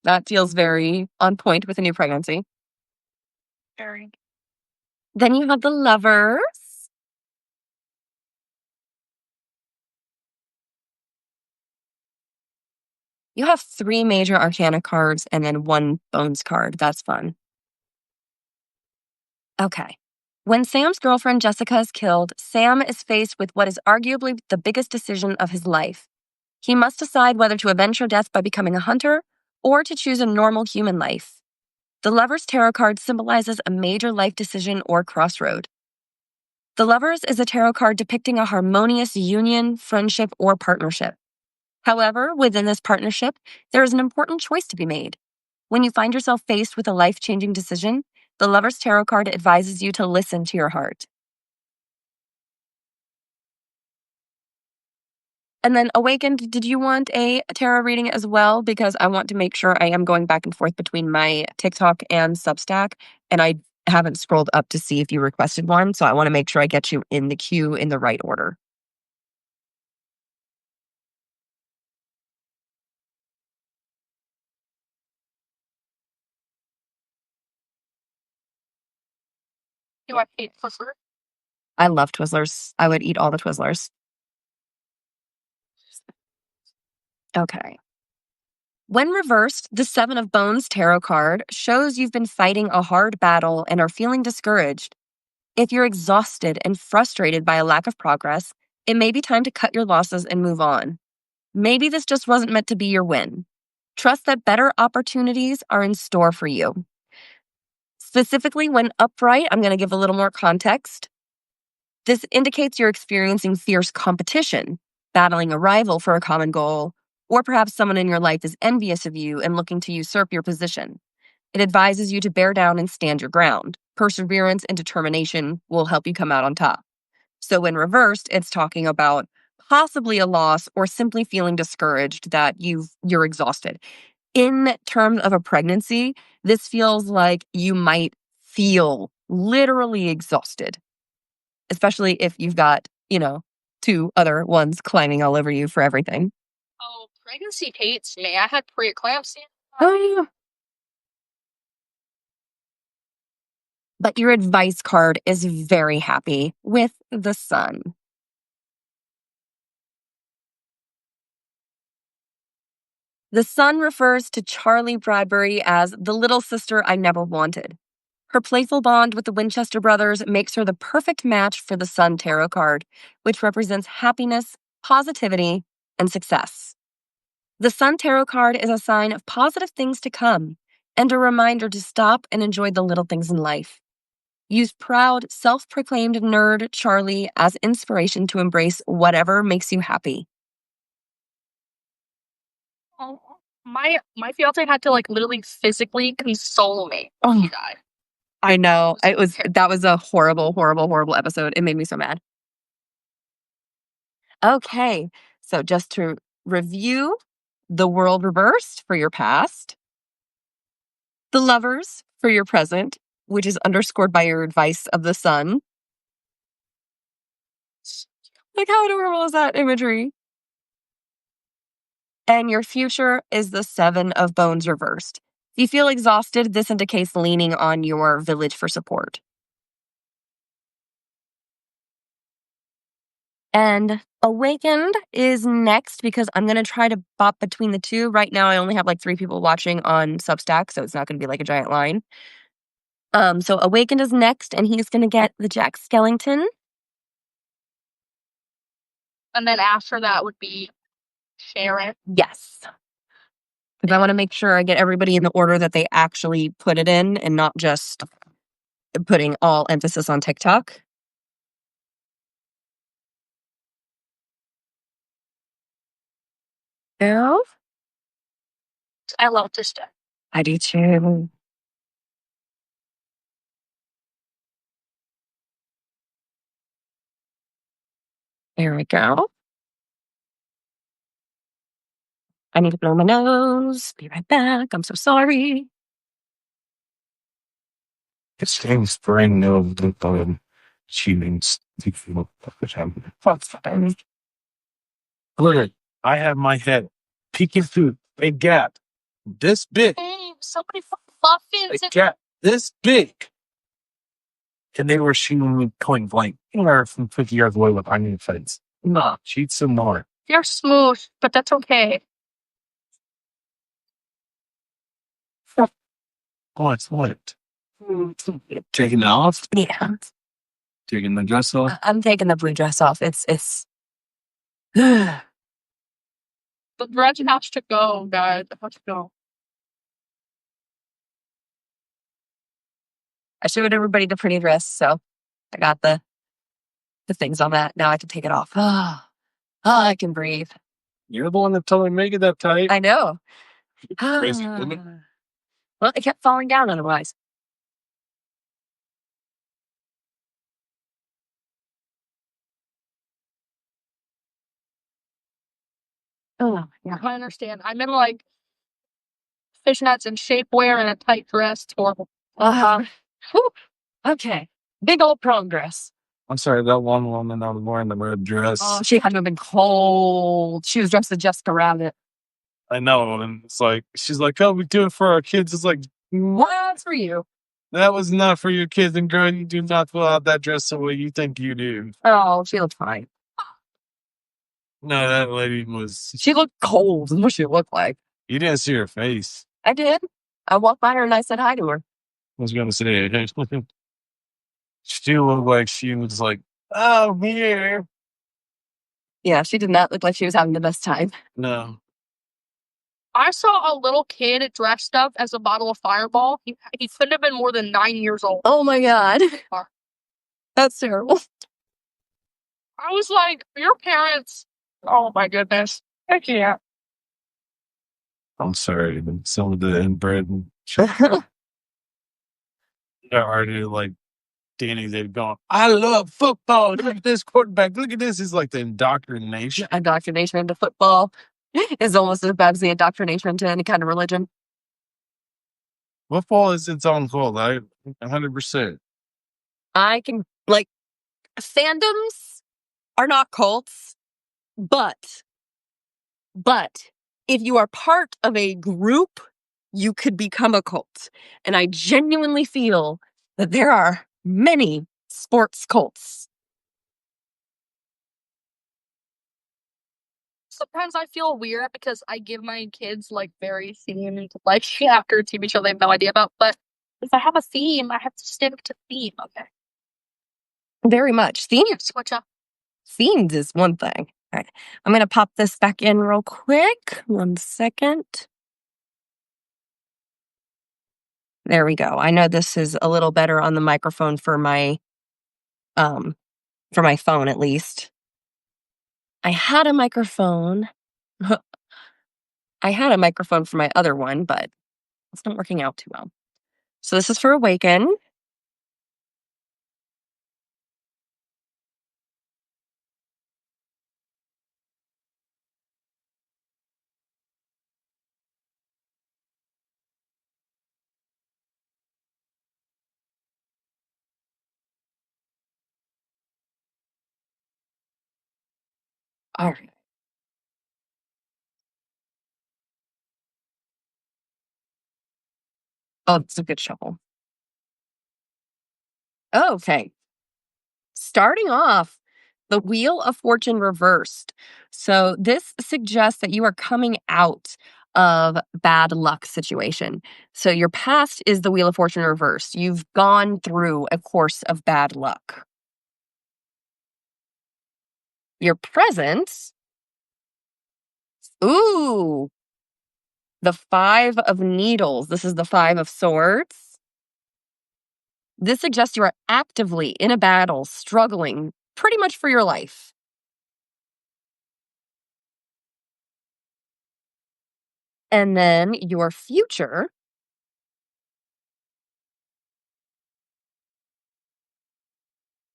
That feels very on point with a new pregnancy. Very. Then you have the Lovers. You have 3 major arcana cards and then 1 bones card. That's fun. Okay. When Sam's girlfriend Jessica is killed, Sam is faced with what is arguably the biggest decision of his life. He must decide whether to avenge her death by becoming a hunter or to choose a normal human life. The Lovers Tarot card symbolizes a major life decision or crossroad. The Lovers is a tarot card depicting a harmonious union, friendship, or partnership. However, within this partnership, there is an important choice to be made. When you find yourself faced with a life-changing decision, the Lovers Tarot card advises you to listen to your heart. And then Awakened, did you want a tarot reading as well? Because I want to make sure I am going back and forth between my TikTok and Substack, and I haven't scrolled up to see if you requested one, so I want to make sure I get you in the queue in the right order. Do I hate Twizzler? I love Twizzlers. I would eat all the Twizzlers. Okay. When reversed, the 7 of Bones tarot card shows you've been fighting a hard battle and are feeling discouraged. If you're exhausted and frustrated by a lack of progress, it may be time to cut your losses and move on. Maybe this just wasn't meant to be your win. Trust that better opportunities are in store for you. Specifically, when upright, I'm going to give a little more context. This indicates you're experiencing fierce competition, battling a rival for a common goal, or perhaps someone in your life is envious of you and looking to usurp your position. It advises you to bear down and stand your ground. Perseverance and determination will help you come out on top. So when reversed, it's talking about possibly a loss or simply feeling discouraged that you're exhausted. In terms of a pregnancy, this feels like you might feel literally exhausted, especially if you've got, two other ones climbing all over you for everything. Oh, pregnancy hates me. I had preeclampsia. Oh, but your advice card is very happy with the sun. The sun refers to Charlie Bradbury as the little sister I never wanted. Her playful bond with the Winchester brothers makes her the perfect match for the Sun Tarot card, which represents happiness, positivity, and success. The Sun Tarot card is a sign of positive things to come and a reminder to stop and enjoy the little things in life. Use proud, self-proclaimed nerd Charlie as inspiration to embrace whatever makes you happy. Oh, my fiance had to literally physically console me. Oh. She died. I know. That was a horrible, horrible, horrible episode. It made me so mad. Okay. So just to review, the world reversed for your past, the lovers for your present, which is underscored by your advice of the sun. How adorable is that imagery? And your future is the 7 of Bones reversed. If you feel exhausted, this indicates leaning on your village for support. And Awakened is next because I'm going to try to bop between the two. Right now, I only have 3 people watching on Substack, so it's not going to be a giant line. So Awakened is next, and he's going to get the Jack Skellington. And then after that would be Sharon. Yes. Because I want to make sure I get everybody in the order that they actually put it in and not just putting all emphasis on TikTok. Yeah. I love this deck. I do too. There we go. I need to blow my nose. Be right back. I'm so sorry. This thing's brand new. Achievements. Look, I have my head peeking through a gap this big. Hey, somebody muffins. A gap this big. And they were shooting me point blank anywhere from 50 yards away with onion fence. No, shoot some more. You're smooth, but that's okay. What? Taking it off? Yeah. Taking the dress off? I'm taking the blue dress off. It's The dress has to go, guys. It has to go. I showed everybody the pretty dress, so I got the things on that. Now I can take it off. I can breathe. You're the one that told me to make it that tight. I know. Crazy woman. Well, it kept falling down otherwise. Oh, yeah. I understand. I'm in fishnets and shapewear and a tight dress. It's horrible. Okay. Big old progress. I'm sorry, that one woman that was wearing the red dress. Oh, she had to have been cold. She was dressed as Jessica Rabbit. I know, and it's she's like, "Oh, we do it for our kids." It's What's for you? That was not for your kids, and girl, you do not pull out that dress the way you think you do. Oh, she looked fine. No, that lady was. She looked cold. Is what she looked like. You didn't see her face. I did. I walked by her and I said hi to her. I was gonna say, she looked like she was "Oh, here." Yeah, she did not look like she was having the best time. No. I saw a little kid dressed up as a bottle of Fireball. He couldn't have been more than 9 years old. Oh my God. That's terrible. I was like, your parents. Oh my goodness. I can't. I'm sorry. Some of the inbred are already like Danny, they've gone, I love football. Look at this quarterback. Look at this. It's like the indoctrination. Indoctrination into football is almost as bad as the indoctrination into any kind of religion. Football is its own cult. 100%. I can, like, fandoms are not cults, but if you are part of a group, you could become a cult. And I genuinely feel that there are many sports cults. Sometimes I feel weird because I give my kids like very themed like after TV show they have no idea about. But if I have a theme, I have to stick to theme. Okay. Very much. Switch up. Themed is one thing. All right. I'm going to pop this back in real quick. 1 second. There we go. I know this is a little better on the microphone for my phone at least. I had a microphone. I had a microphone for my other one, but it's not working out too well. So this is for Awaken. All right. Oh, it's a good shuffle. Okay. Starting off, the Wheel of Fortune reversed. So this suggests that you are coming out of bad luck situation. So your past is the Wheel of Fortune reversed. You've gone through a course of bad luck. Your present, ooh, the 5 of Needles. This is the 5 of Swords. This suggests you are actively in a battle, struggling pretty much for your life. And then your future,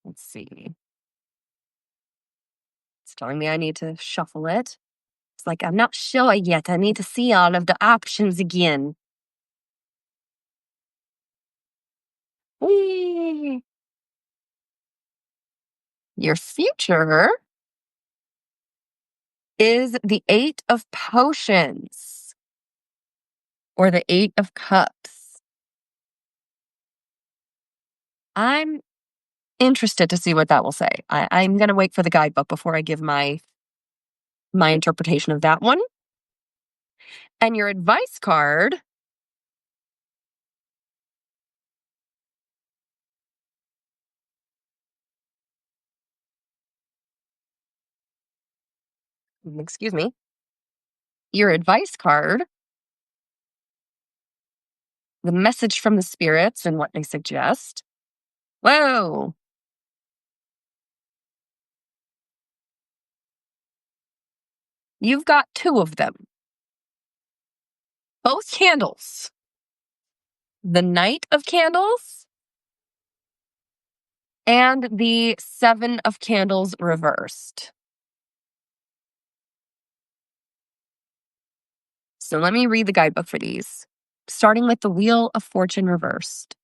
let's see. It's telling me I need to shuffle it. It's like, I'm not sure yet. I need to see all of the options again. Whee! Your future is the 8 of Potions or the 8 of Cups. I'm interested to see what that will say. I'm going to wait for the guidebook before I give my interpretation of that one. And your advice card, excuse me, your advice card, the message from the spirits and what they suggest. Whoa. You've got 2 of them. Both candles. The Knight of Candles and the 7 of Candles reversed. So let me read the guidebook for these, starting with the Wheel of Fortune reversed.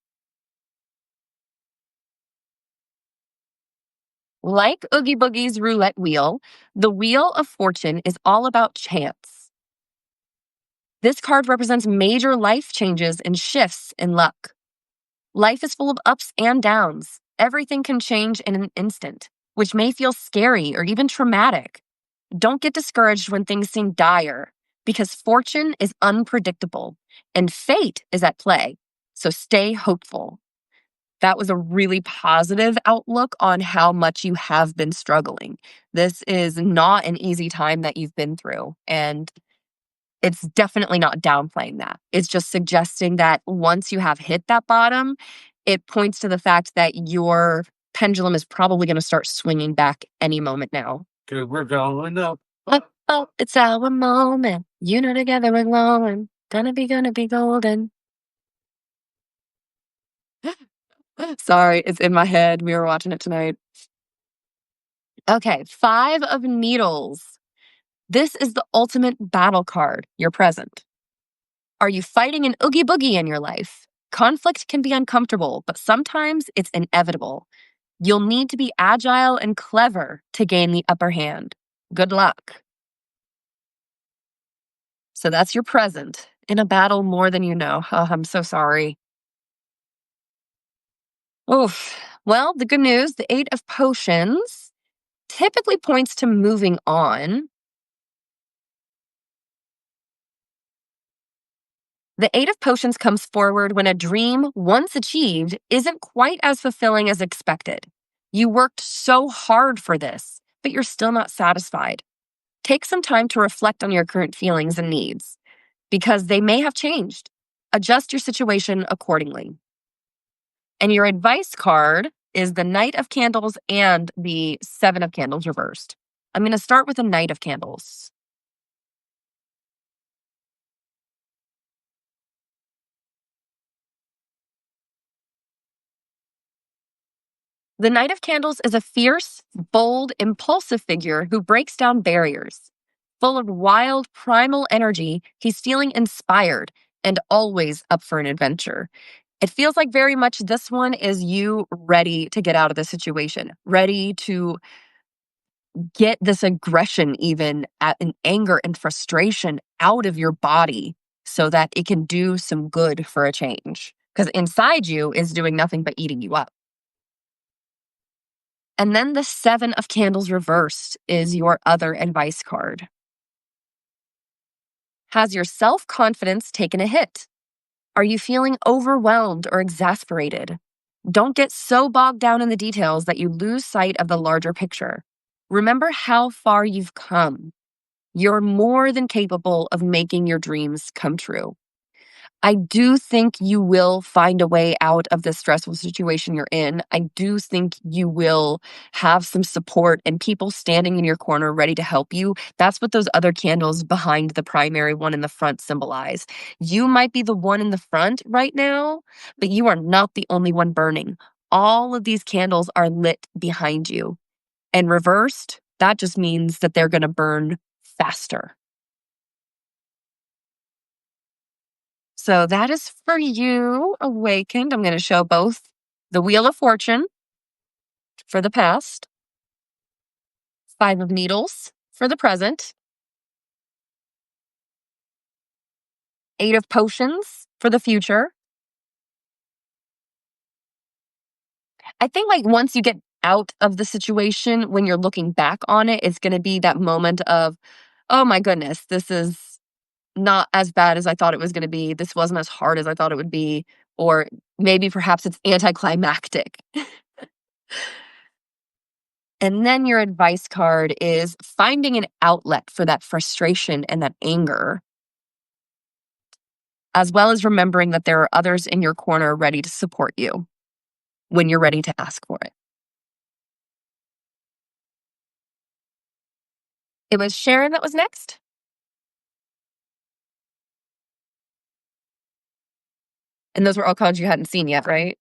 Like Oogie Boogie's roulette wheel, the Wheel of Fortune is all about chance. This card represents major life changes and shifts in luck. Life is full of ups and downs. Everything can change in an instant, which may feel scary or even traumatic. Don't get discouraged when things seem dire, because fortune is unpredictable and fate is at play. So stay hopeful. that was a really positive outlook on how much you have been struggling. This is not an easy time that you've been through. And it's definitely not downplaying that. It's just suggesting that once you have hit that bottom, it points to the fact that your pendulum is probably going to start swinging back any moment now. Good, we're going up. Oh, it's our moment. You know, together we're glowing. Gonna be golden. Sorry, it's in my head. We were watching it tonight. Okay, 5 of Needles. This is the ultimate battle card. You're present. Are you fighting an oogie boogie in your life? Conflict can be uncomfortable, but sometimes it's inevitable. You'll need to be agile and clever to gain the upper hand. Good luck. So that's your present. In a battle more than you know. Oh, I'm so sorry. Oof. Well, the good news, the 8 of Potions typically points to moving on. The 8 of Potions comes forward when a dream, once achieved, isn't quite as fulfilling as expected. You worked so hard for this, but you're still not satisfied. Take some time to reflect on your current feelings and needs, because they may have changed. Adjust your situation accordingly. And your advice card is the Knight of Candles and the 7 of Candles reversed. I'm going to start with the Knight of Candles. The Knight of Candles is a fierce, bold, impulsive figure who breaks down barriers. Full of wild, primal energy, he's feeling inspired and always up for an adventure. It feels like very much this one is you ready to get out of the situation, ready to get this aggression, even at an anger and frustration out of your body so that it can do some good for a change. Because inside you is doing nothing but eating you up. And then the 7 of Candles reversed is your other advice card. Has your self-confidence taken a hit? Are you feeling overwhelmed or exasperated? Don't get so bogged down in the details that you lose sight of the larger picture. Remember how far you've come. You're more than capable of making your dreams come true. I do think you will find a way out of this stressful situation you're in. I do think you will have some support and people standing in your corner ready to help you. That's what those other candles behind the primary one in the front symbolize. You might be the one in the front right now, but you are not the only one burning. All of these candles are lit behind you. And reversed, that just means that they're going to burn faster. So that is for you, Awakened. I'm going to show both the Wheel of Fortune for the past, 5 of Needles for the present, 8 of Potions for the future. I think like once you get out of the situation, when you're looking back on it, it's going to be that moment of, oh my goodness, this is not as bad as I thought it was going to be. This wasn't as hard as I thought it would be. Or maybe perhaps it's anticlimactic. And then your advice card is finding an outlet for that frustration and that anger, as well as remembering that there are others in your corner ready to support you when you're ready to ask for it. It was Sharon that was next. And those were all cards you hadn't seen yet, right?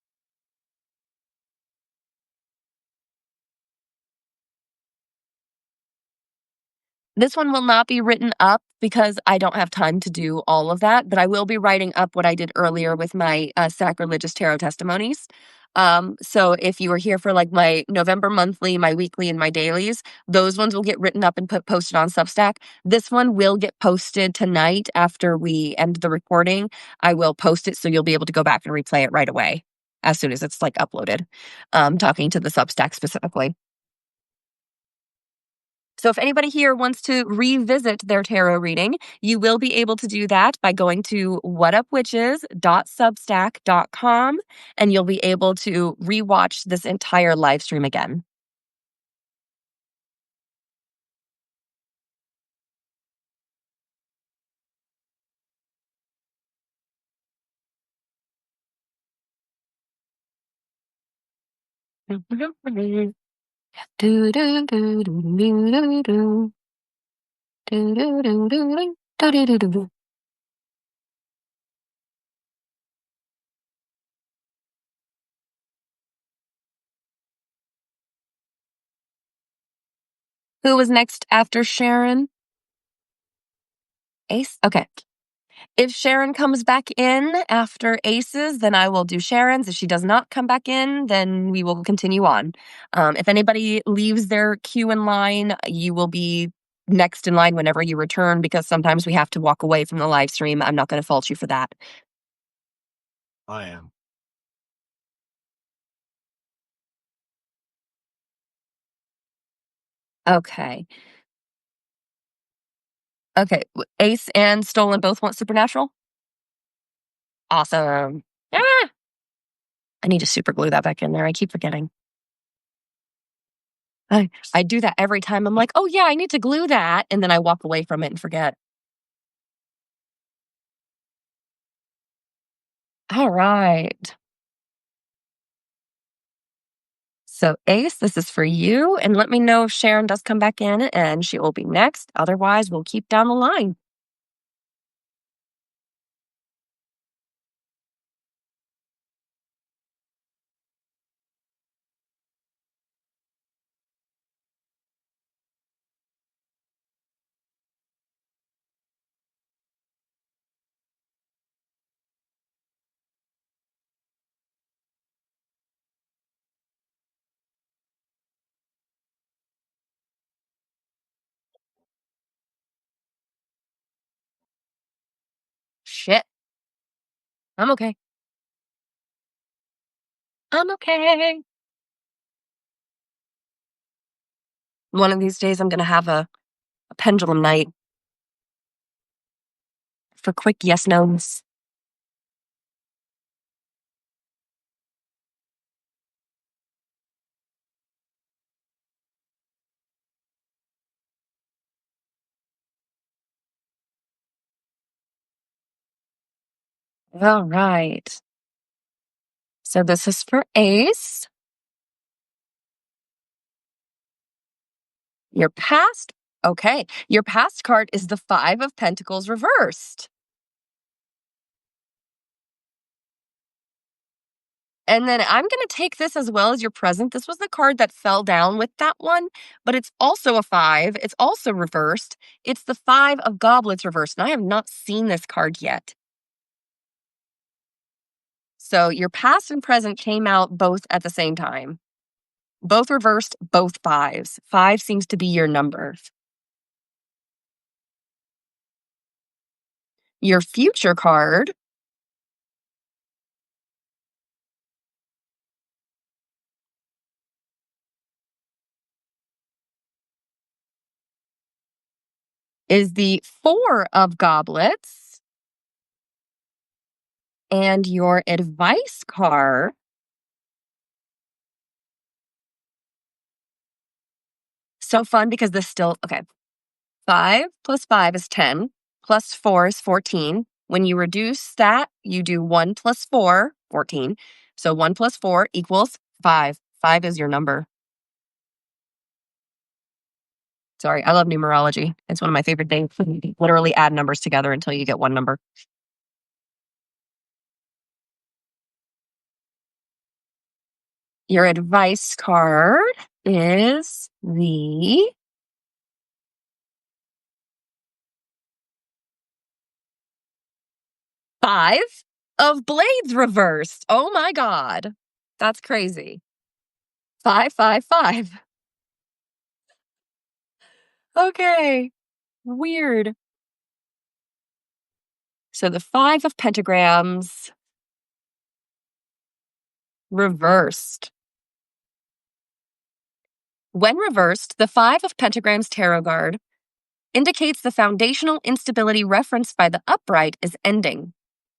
This one will not be written up because I don't have time to do all of that, but I will be writing up what I did earlier with my Sacrilegious tarot testimonies. So if you were here for like my November monthly, my weekly, and my dailies, those ones will get written up and posted on Substack. This one will get posted tonight after we end the recording. I will post it so you'll be able to go back and replay it right away as soon as it's like uploaded. Talking to the Substack specifically. So if anybody here wants to revisit their tarot reading, you will be able to do that by going to whatupwitches.substack.com, and you'll be able to rewatch this entire live stream again. Who was next after Sharon? Ace? Okay. If Sharon comes back in after Aces, then I will do Sharon's. If she does not come back in, then we will continue on. If anybody leaves their queue in line, you will be next in line whenever you return, because sometimes we have to walk away from the live stream. I'm not going to fault you for that. I am. Okay. Okay. Ace and Stolen both want Supernatural? Awesome. Ah! I need to super glue that back in there. I keep forgetting. I do that every time. I'm like, oh yeah, I need to glue that. And then I walk away from it and forget. All right. So Ace, this is for you. And let me know if Sharon does come back in, and she will be next. Otherwise, we'll keep down the line. Shit. I'm okay. I'm okay. One of these days, I'm going to have a pendulum night for quick yes nos. All right. So this is for Ace. Your past. Okay. Your past card is the Five of Pentacles reversed. And then I'm going to take this as well as your present. This was the card that fell down with that one, but it's also a five. It's also reversed. It's the Five of Goblets reversed. And I have not seen this card yet. So your past and present came out both at the same time. Both reversed, both fives. Five seems to be your number. Your future card is the Four of Goblets. And your advice card so fun because this still, okay. 5 plus 5 is 10, plus 4 is 14. When you reduce that, you do 1 plus 4, 14. So 1 plus 4 equals 5. 5 is your number. Sorry, I love numerology. It's one of my favorite things. You literally add numbers together until you get one number. Your advice card is the Five of Blades reversed. Oh my God. That's crazy. 555. Okay. Weird. So the Five of Pentagrams reversed. When reversed, the Five of Pentagrams tarot card indicates the foundational instability referenced by the upright is ending.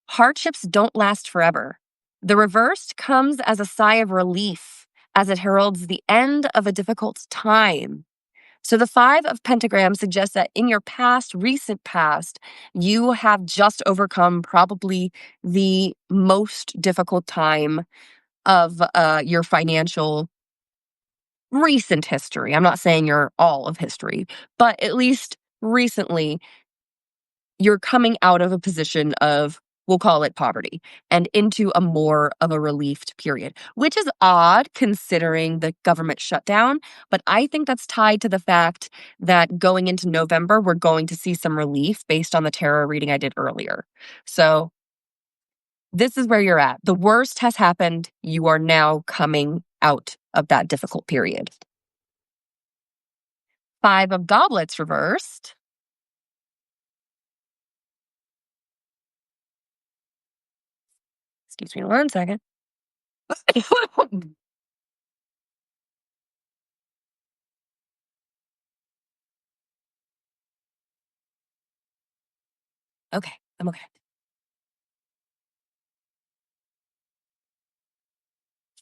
Hardships don't last forever. The reversed comes as a sigh of relief, as it heralds the end of a difficult time. So the Five of Pentagrams suggests that in your recent past, you have just overcome probably the most difficult time of your financial recent history. I'm not saying you're all of history, but at least recently, you're coming out of a position of, we'll call it poverty, and into a more of a relieved period, which is odd considering the government shutdown. But I think that's tied to the fact that going into November, we're going to see some relief based on the tarot reading I did earlier. So this is where you're at. The worst has happened. You are now coming out of that difficult period. Five of Goblets reversed. Excuse me 1 second. Okay, I'm okay.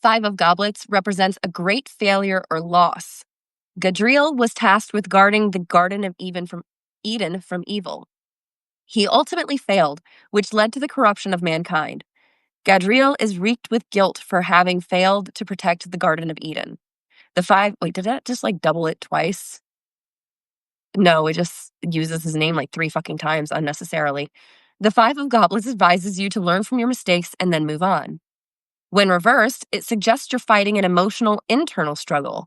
Five of Goblets represents a great failure or loss. Gadriel was tasked with guarding the Garden of Eden from evil. He ultimately failed, which led to the corruption of mankind. Gadriel is wreaked with guilt for having failed to protect the Garden of Eden. Wait, did that just like double it twice? No, it just uses his name like 3 fucking times unnecessarily. The Five of Goblets advises you to learn from your mistakes and then move on. When reversed, it suggests you're fighting an emotional internal struggle.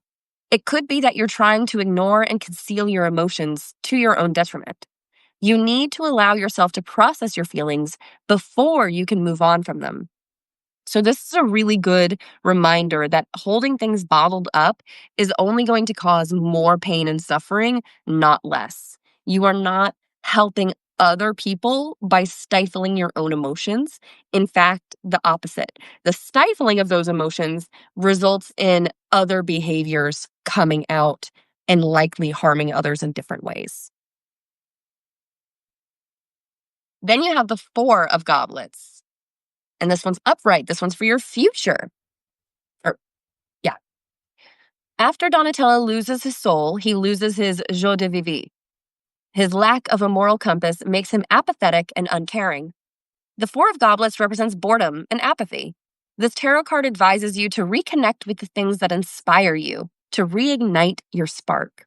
It could be that you're trying to ignore and conceal your emotions to your own detriment. You need to allow yourself to process your feelings before you can move on from them. So, this is a really good reminder that holding things bottled up is only going to cause more pain and suffering, not less. You are not helping other people by stifling your own emotions. In fact, the opposite. The stifling of those emotions results in other behaviors coming out and likely harming others in different ways. Then you have the Four of Goblets. And this one's upright. This one's for your future. Or, yeah. After Donatello loses his soul, he loses his joie de vivre. His lack of a moral compass makes him apathetic and uncaring. The Four of Goblets represents boredom and apathy. This tarot card advises you to reconnect with the things that inspire you, to reignite your spark.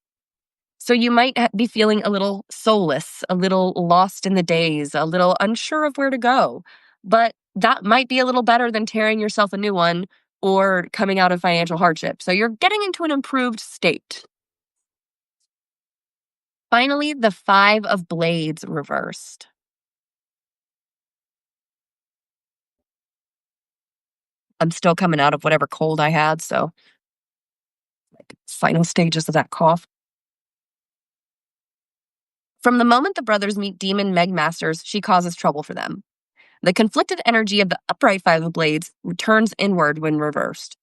So you might be feeling a little soulless, a little lost in the days, a little unsure of where to go. But that might be a little better than tearing yourself a new one or coming out of financial hardship. So you're getting into an improved state. Finally, the Five of Blades reversed. I'm still coming out of whatever cold I had, so like final stages of that cough. From the moment the brothers meet demon Meg Masters, she causes trouble for them. The conflicted energy of the upright Five of Blades returns inward when reversed.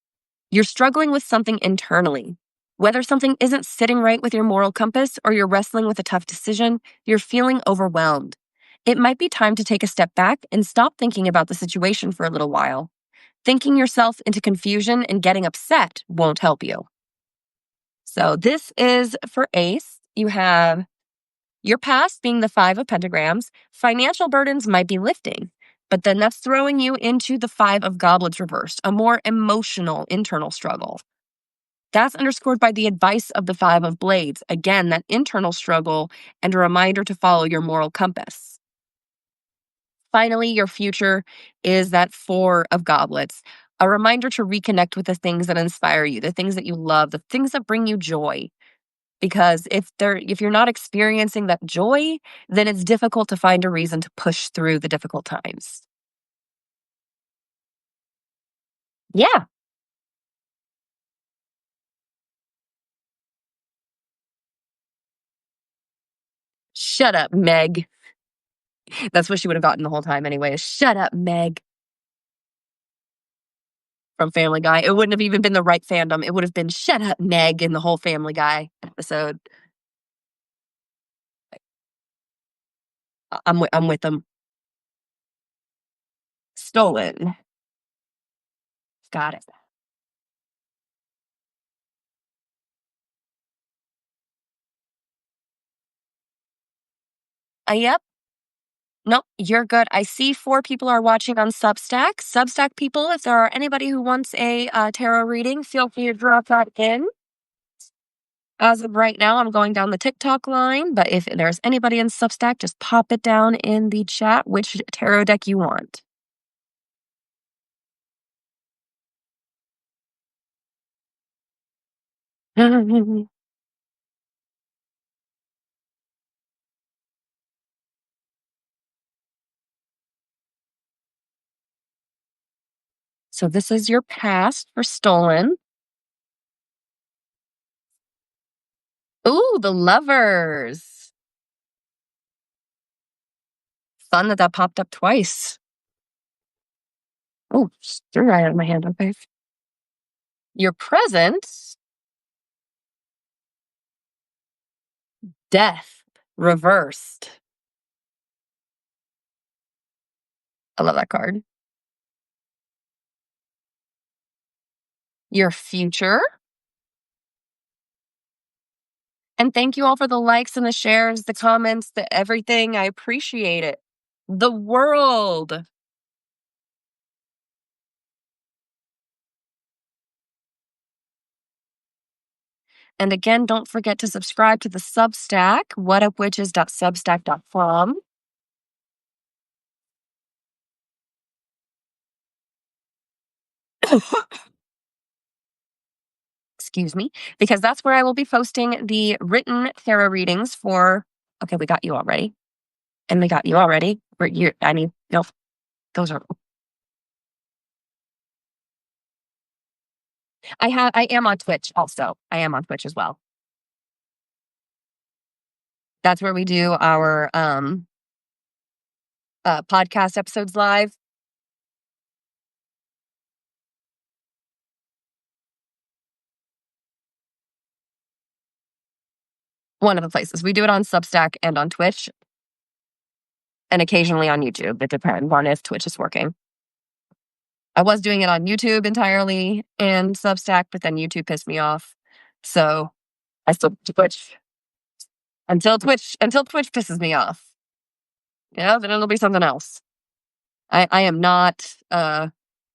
You're struggling with something internally. Whether something isn't sitting right with your moral compass or you're wrestling with a tough decision, you're feeling overwhelmed. It might be time to take a step back and stop thinking about the situation for a little while. Thinking yourself into confusion and getting upset won't help you. So this is for Ace. You have your past being the Five of Pentagrams. Financial burdens might be lifting, but then that's throwing you into the Five of Goblets reversed, a more emotional internal struggle. That's underscored by the advice of the Five of Blades. Again, that internal struggle and a reminder to follow your moral compass. Finally, your future is that Four of Goblets, a reminder to reconnect with the things that inspire you, the things that you love, the things that bring you joy. Because if you're not experiencing that joy, then it's difficult to find a reason to push through the difficult times. Yeah. Shut up, Meg. That's what she would have gotten the whole time anyway. Shut up, Meg. from Family Guy. It wouldn't have even been the right fandom. It would have been Shut Up, Meg in the whole Family Guy episode. I'm with them. Stolen. Got it. Yep. Nope, you're good. I see 4 people are watching on Substack. Substack people, if there are anybody who wants a tarot reading, feel free to drop that in. As of right now, I'm going down the TikTok line, but if there's anybody in Substack, just pop it down in the chat which tarot deck you want. So this is your past for Stolen. Ooh, the Lovers. Fun that popped up twice. Oh, threw right out of my hand. Okay. Your present, Death reversed. I love that card. Your future. And thank you all for the likes and the shares, the comments, the everything. I appreciate it. The World. And again, don't forget to subscribe to the Substack, whatupwitches.substack.com. Excuse me, because that's where I will be posting the written tarot readings for. Okay, we got you already. And we got you already. No, those are. I am on Twitch also. I am on Twitch as well. That's where we do our podcast episodes live. One of the places. We do it on Substack and on Twitch. And occasionally on YouTube. It depends on if Twitch is working. I was doing it on YouTube entirely and Substack, but then YouTube pissed me off. So I still do Twitch until Twitch pisses me off. Yeah, then it'll be something else. I am not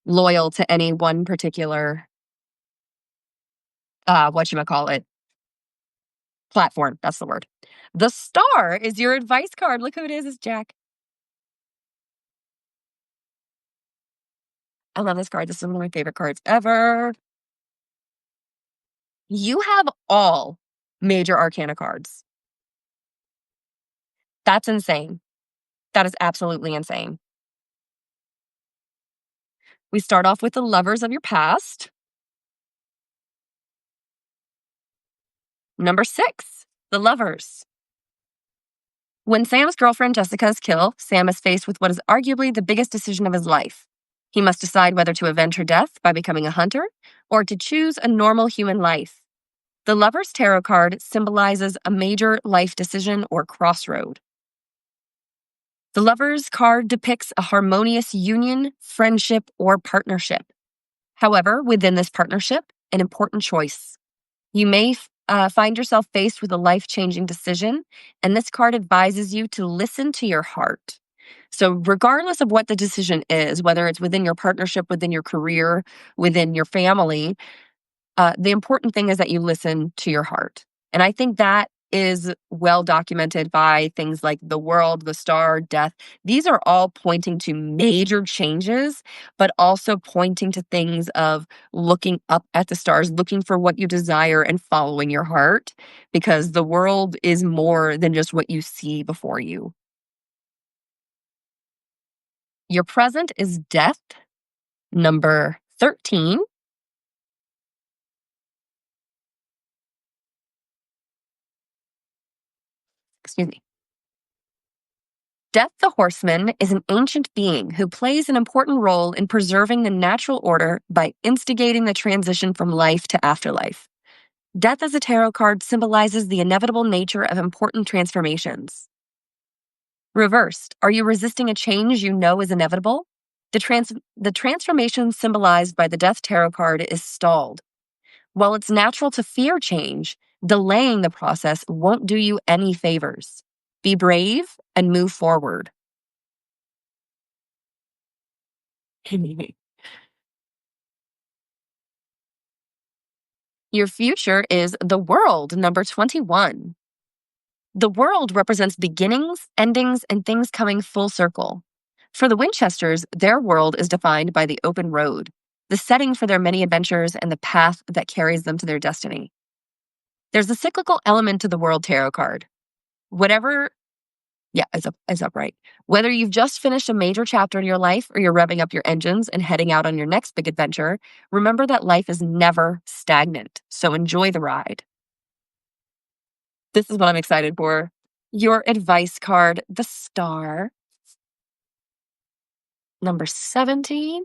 loyal to any one particular whatchamacallit platform. That's the word. The Star is your advice card. Look who it is. It's Jack. I love this card. This is one of my favorite cards ever. You have all major arcana cards. That's insane. That is absolutely insane. We start off with the Lovers of your past. Number 6, the Lovers. When Sam's girlfriend Jessica is killed, Sam is faced with what is arguably the biggest decision of his life. He must decide whether to avenge her death by becoming a hunter or to choose a normal human life. The Lover's Tarot card symbolizes a major life decision or crossroad. The Lover's card depicts a harmonious union, friendship, or partnership. However, within this partnership, an important choice. You may find yourself faced with a life-changing decision, and this card advises you to listen to your heart. So regardless of what the decision is, whether it's within your partnership, within your career, within your family, the important thing is that you listen to your heart. And I think that is well documented by things like the World, the Star, death. These are all pointing to major changes, but also pointing to things of looking up at the stars, looking for what you desire and following your heart, because the world is more than just what you see before you. Your present is Death, number 13. Excuse me. Death the Horseman is an ancient being who plays an important role in preserving the natural order by instigating the transition from life to afterlife. Death as a tarot card symbolizes the inevitable nature of important transformations. Reversed, are you resisting a change you know is inevitable? The transformation symbolized by the Death Tarot card is stalled. While it's natural to fear change, delaying the process won't do you any favors. Be brave and move forward. Your future is the World, number 21. The World represents beginnings, endings, and things coming full circle. For the Winchesters, their world is defined by the open road, the setting for their many adventures and the path that carries them to their destiny. There's a cyclical element to the World Tarot card. Is upright. Whether you've just finished a major chapter in your life or you're revving up your engines and heading out on your next big adventure, remember that life is never stagnant, so enjoy the ride. This is what I'm excited for. Your advice card, the Star, number 17.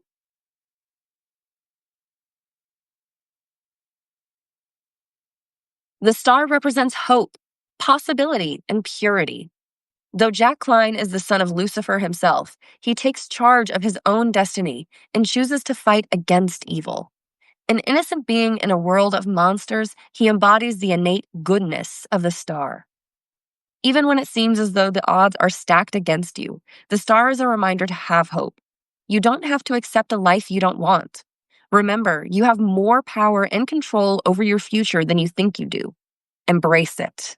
The Star represents hope, possibility, and purity. Though Jack Klein is the son of Lucifer himself, he takes charge of his own destiny and chooses to fight against evil. An innocent being in a world of monsters, he embodies the innate goodness of the Star. Even when it seems as though the odds are stacked against you, the Star is a reminder to have hope. You don't have to accept a life you don't want. Remember, you have more power and control over your future than you think you do. Embrace it.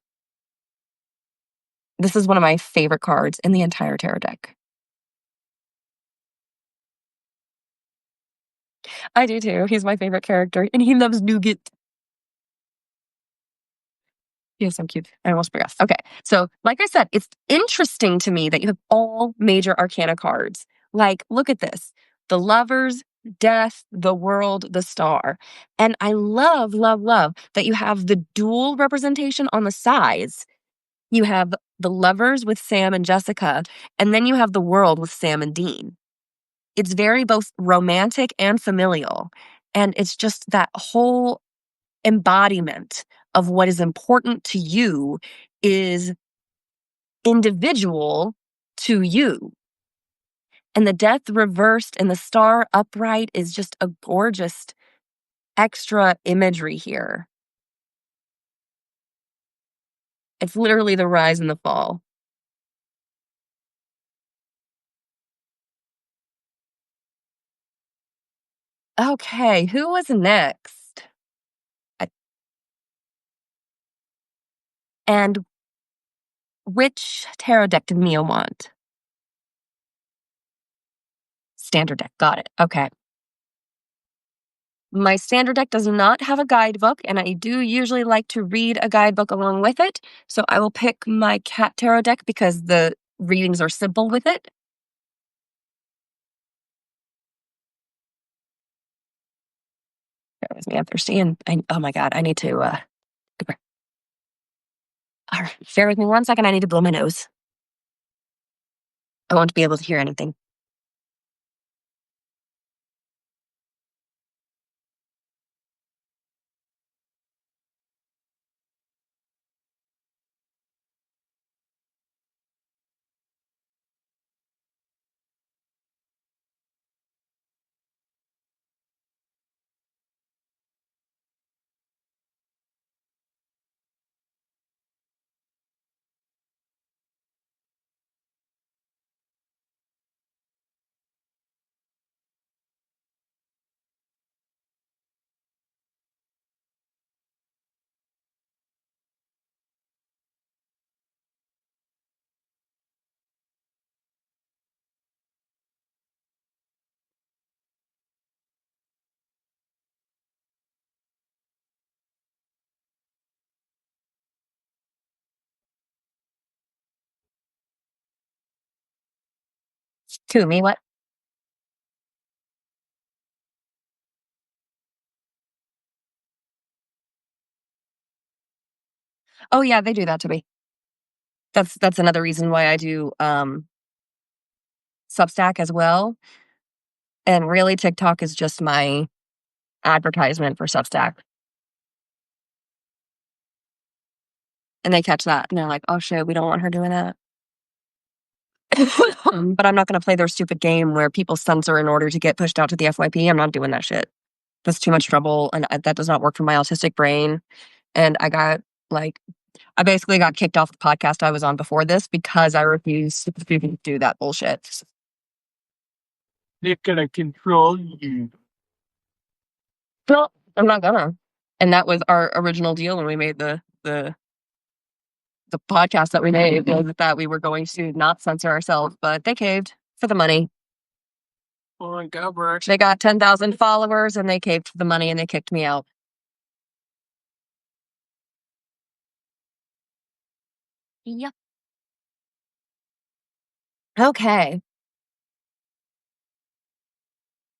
This is one of my favorite cards in the entire tarot deck. I do too. He's my favorite character, and he loves nougat. He is so cute. I almost forgot. Okay. So, like I said, it's interesting to me that you have all major arcana cards. Like, look at this. The Lovers, Death, the World, the Star. And I love, love, love that you have the dual representation on the sides. You have the Lovers with Sam and Jessica, and then you have the World with Sam and Dean. It's very both romantic and familial. And it's just that whole embodiment of what is important to you is individual to you. And the Death reversed and the Star upright is just a gorgeous extra imagery here. It's literally the rise and the fall. Okay, who was next? And which tarot deck did Mia want? Standard deck. Got it. Okay. My standard deck does not have a guidebook, and I do usually like to read a guidebook along with it. So I will pick my cat tarot deck because the readings are simple with it. Bear with me, I'm thirsty, and oh my god, I need to. All right, bear with me 1 second. I need to blow my nose. I won't be able to hear anything. To me, what? Oh yeah, they do that to me. That's another reason why I do Substack as well. And really, TikTok is just my advertisement for Substack. And they catch that and they're like, oh shit, we don't want her doing that. But I'm not going to play their stupid game where people censor in order to get pushed out to the FYP. I'm not doing that shit. That's too much trouble. And that does not work for my autistic brain. And I basically got kicked off the podcast I was on before this because I refused to do that bullshit. They're gonna control you. No, I'm not gonna. And that was our original deal when we made the podcast that we made, was that we were going to not censor ourselves, but they caved for the money. Oh my god, Bert. They got 10,000 followers and they caved for the money and they kicked me out. Yep. Okay.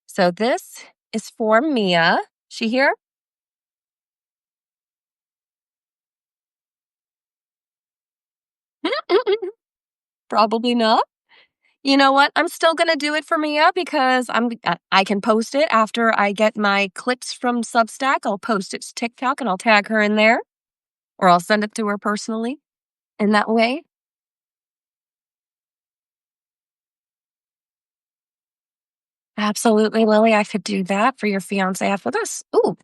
So this is for Mia. She here? Probably not. You know what? I'm still gonna do it for Mia because I can post it after I get my clips from Substack. I'll post it to TikTok and I'll tag her in there, or I'll send it to her personally in that way. Absolutely, Lily. I could do that for your fiance after this. Ooh.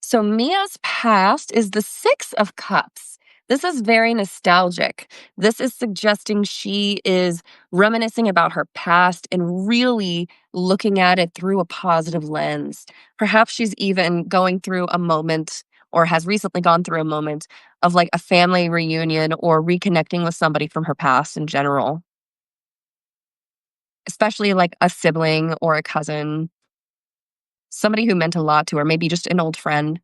So Mia's past is the Six of Cups. This is very nostalgic. This is suggesting she is reminiscing about her past and really looking at it through a positive lens. Perhaps she's even going through a moment or has recently gone through a moment of like a family reunion or reconnecting with somebody from her past in general, especially like a sibling or a cousin, somebody who meant a lot to her, maybe just an old friend.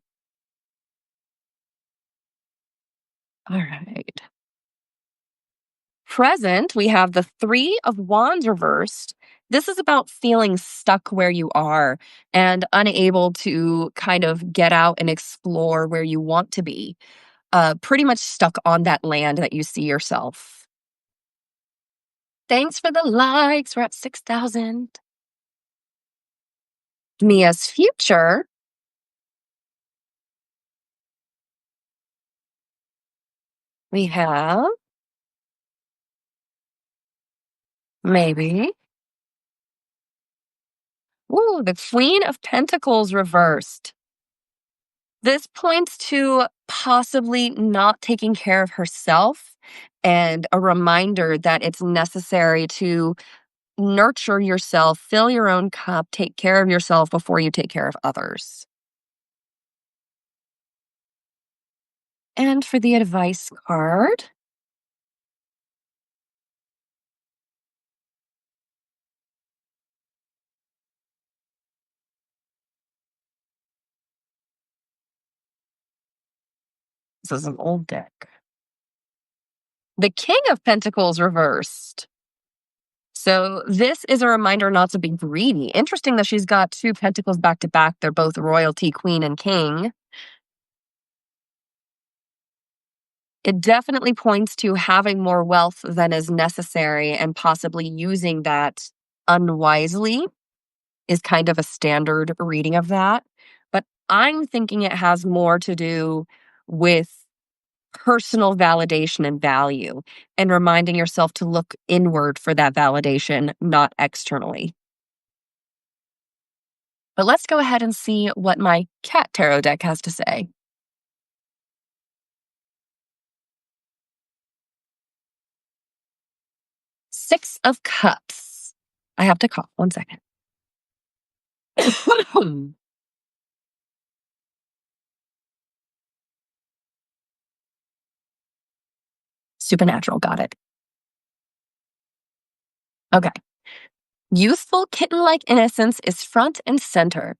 All right. Present, we have the Three of Wands reversed. This is about feeling stuck where you are and unable to kind of get out and explore where you want to be. Pretty much stuck on that land that you see yourself. Thanks for the likes. We're at 6,000. Mia's future. We have maybe. Ooh, the Queen of Pentacles reversed. This points to possibly not taking care of herself and a reminder that it's necessary to nurture yourself, fill your own cup, take care of yourself before you take care of others. And for the advice card, this is an old deck. The King of Pentacles reversed. So this is a reminder not to be greedy. Interesting that she's got two pentacles back to back. They're both royalty, queen and king. It definitely points to having more wealth than is necessary and possibly using that unwisely is kind of a standard reading of that. But I'm thinking it has more to do with personal validation and value and reminding yourself to look inward for that validation, not externally. But let's go ahead and see what my cat tarot deck has to say. Six of Cups. I have to cough. 1 second. Supernatural. Got it. Okay. Youthful kitten-like innocence is front and center.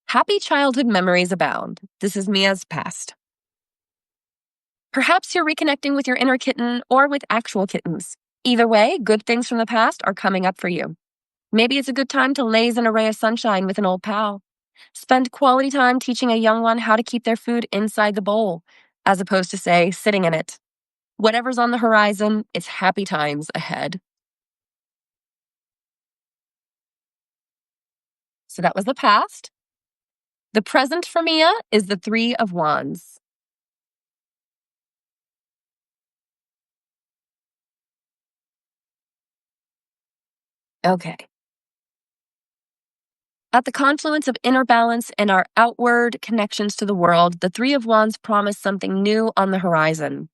Happy childhood memories abound. This is Mia's past. Perhaps you're reconnecting with your inner kitten or with actual kittens. Either way, good things from the past are coming up for you. Maybe it's a good time to laze in a ray of sunshine with an old pal. Spend quality time teaching a young one how to keep their food inside the bowl, as opposed to, say, sitting in it. Whatever's on the horizon, it's happy times ahead. So that was the past. The present for Mia is the Three of Wands. Okay. At the confluence of inner balance and our outward connections to the world, the Three of Wands promise something new on the horizon.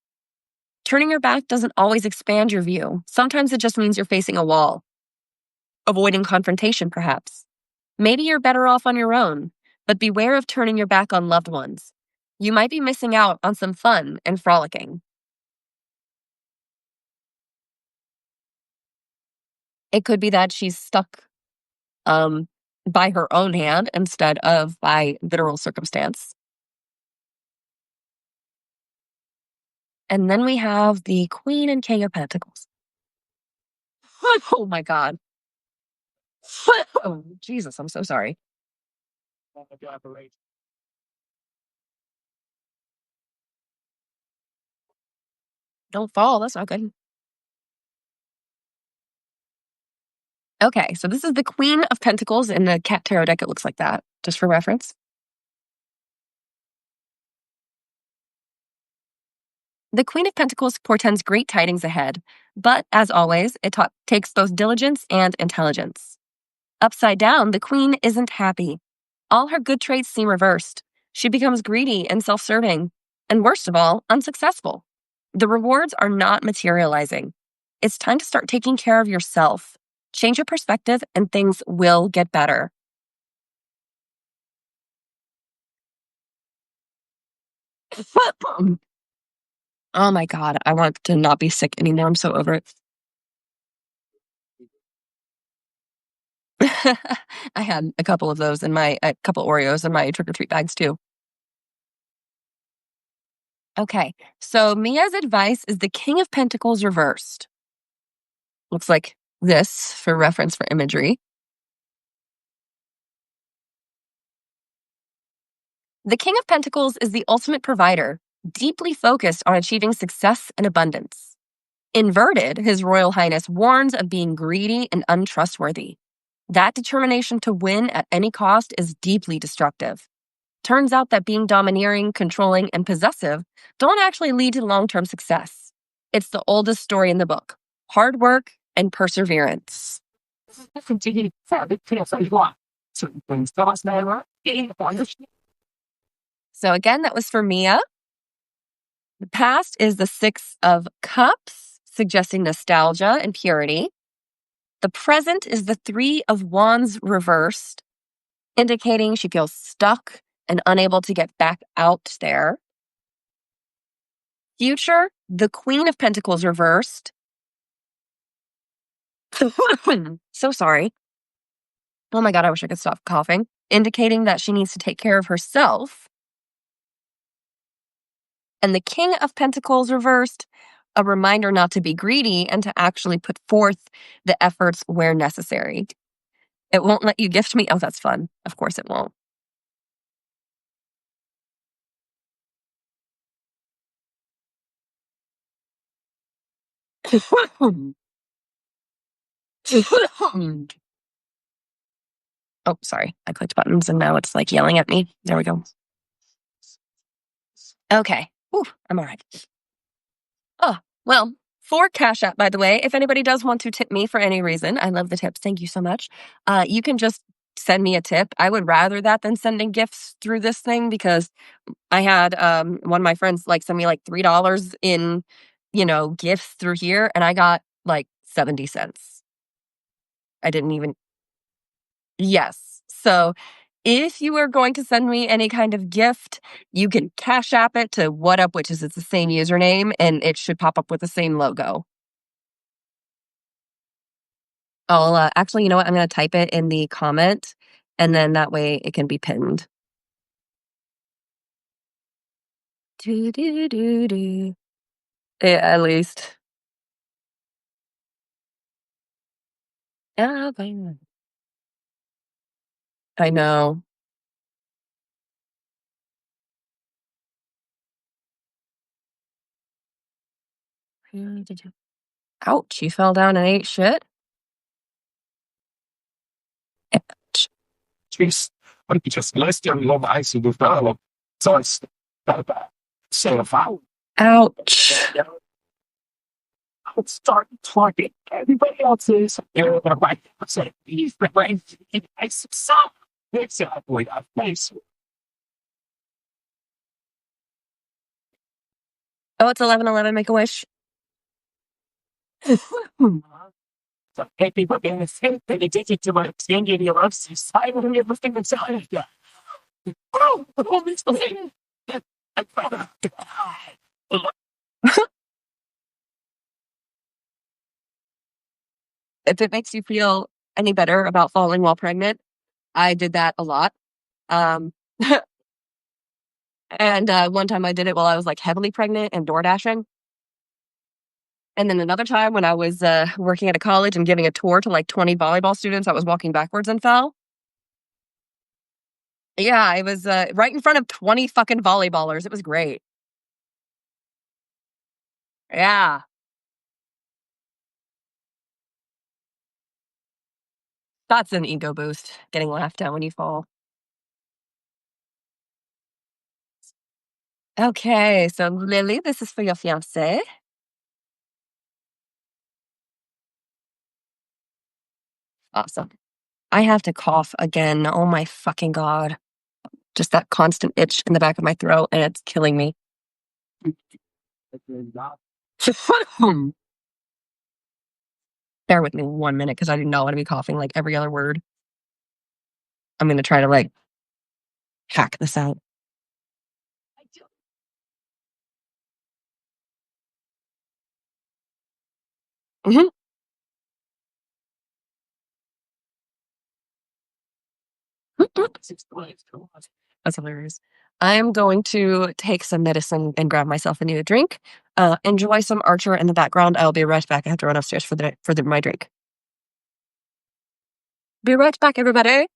Turning your back doesn't always expand your view. Sometimes it just means you're facing a wall, avoiding confrontation, perhaps. Maybe you're better off on your own, but beware of turning your back on loved ones. You might be missing out on some fun and frolicking. It could be that she's stuck by her own hand instead of by literal circumstance. And then we have the Queen and King of Pentacles. Oh my God. Oh, Jesus, I'm so sorry. Don't fall. That's not good. Okay, so this is the Queen of Pentacles in the Cat Tarot deck. It looks like that, just for reference. The Queen of Pentacles portends great tidings ahead, but as always, it takes both diligence and intelligence. Upside down, the Queen isn't happy. All her good traits seem reversed. She becomes greedy and self serving, and worst of all, unsuccessful. The rewards are not materializing. It's time to start taking care of yourself. Change your perspective, and things will get better. Oh my God, I want to not be sick anymore. I'm so over it. I had a couple of those a couple Oreos in my trick or treat bags too. Okay, so Mia's advice is the King of Pentacles reversed. Looks like this for reference for imagery. The King of Pentacles is the ultimate provider, deeply focused on achieving success and abundance. Inverted, His Royal Highness warns of being greedy and untrustworthy. That determination to win at any cost is deeply destructive. Turns out that being domineering, controlling, and possessive don't actually lead to long-term success. It's the oldest story in the book: hard work and perseverance. So again, that was for Mia. The past is the Six of Cups, suggesting nostalgia and purity. The present is the Three of Wands reversed, indicating she feels stuck and unable to get back out there. Future, the Queen of Pentacles reversed. So sorry. Oh my God, I wish I could stop coughing. Indicating that she needs to take care of herself. And the King of Pentacles reversed, a reminder not to be greedy and to actually put forth the efforts where necessary. It won't let you gift me. Oh, that's fun. Of course it won't. Oh, sorry. I clicked buttons and now it's like yelling at me. There we go. Okay. Whew, I'm all right. Oh, well, for Cash App, by the way, if anybody does want to tip me for any reason, I love the tips. Thank you so much. You can just send me a tip. I would rather that than sending gifts through this thing, because I had one of my friends like send me like $3 in, gifts through here, and I got like 70 cents. I didn't even. Yes. So if you are going to send me any kind of gift, you can Cash App it to What Up, which is it's the same username, and it should pop up with the same logo. I'll actually, you know what? I'm going to type it in the comment, and then that way it can be pinned. Do, do, do, do. Yeah, at least. Yeah, I know. Ouch, you fell down and ate shit? Ouch. Tschüss. Und just lässt ja nur weiß und du sonst so foul. Ouch. I'll start talking. Everybody else is right. So he's the way I stop. It's a boy of face. Oh, it's 11:11. Make a wish. So people in the same thing they did to my singing your love society and everything inside. Oh, it's the If it makes you feel any better about falling while pregnant, I did that a lot. Um, and one time I did it while I was like heavily pregnant and door dashing. And then another time when I was working at a college and giving a tour to like 20 volleyball students, I was walking backwards and fell. Yeah, I was right in front of 20 fucking volleyballers. It was great. Yeah. That's an ego boost, getting laughed at when you fall. Okay, so Lily, this is for your fiance. Awesome. I have to cough again. Oh my fucking God. Just that constant itch in the back of my throat, and it's killing me. Bear with me 1 minute because I do not want to be coughing like every other word. I'm going to try to like hack this out. Mhm. That's hilarious. I am going to take some medicine and grab myself a new drink. Enjoy some Archer in the background. I'll be right back. I have to run upstairs for my drink. Be right back, everybody.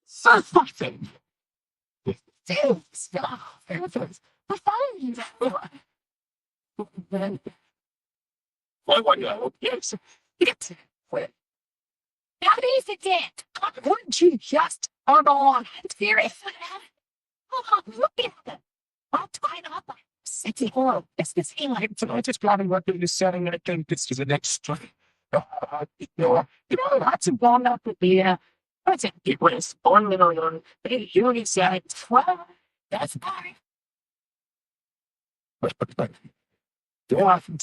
Something. That is it. Wouldn't you just hold on seriously? Look at them. I'll tie it up. City Hall. It's like so I just got to work in the setting. I think this is an extra. Lots of gone up with the I think it was 1 million. They usually said 12. That's fine. But do often.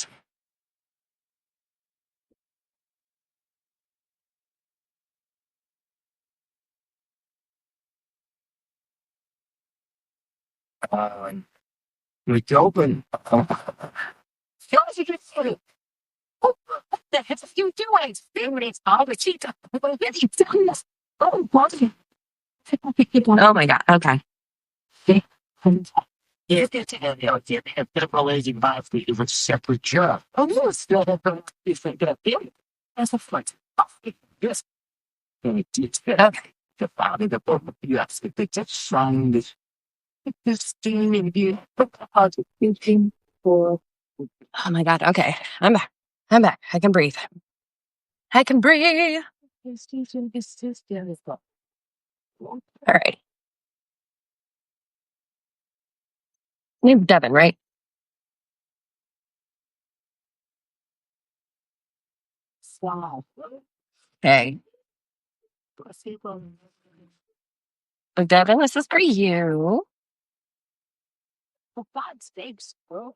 We open. What the heck are you doing? It's all the cheat. Oh, buddy. Oh my God. Okay. Yeah, that's a relating by the separate job. Oh, you still have a different feeling as a friend. Yes. It's okay. The father, the both of you have to just strong this thing in you. How to thinking for. Oh my God. Okay. I'm back. I'm back. I can breathe. I can breathe. All right. Name's Devin, right? Wow. Hey. Oh, Devin, this is for you. For God's sakes, bro.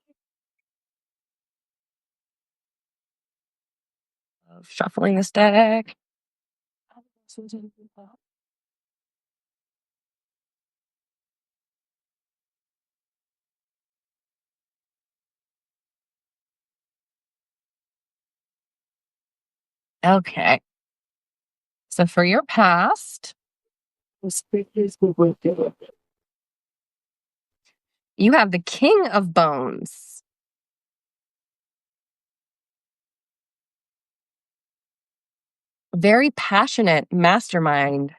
Shuffling this deck. Okay. So for your past, you have the King of Bones. very passionate mastermind.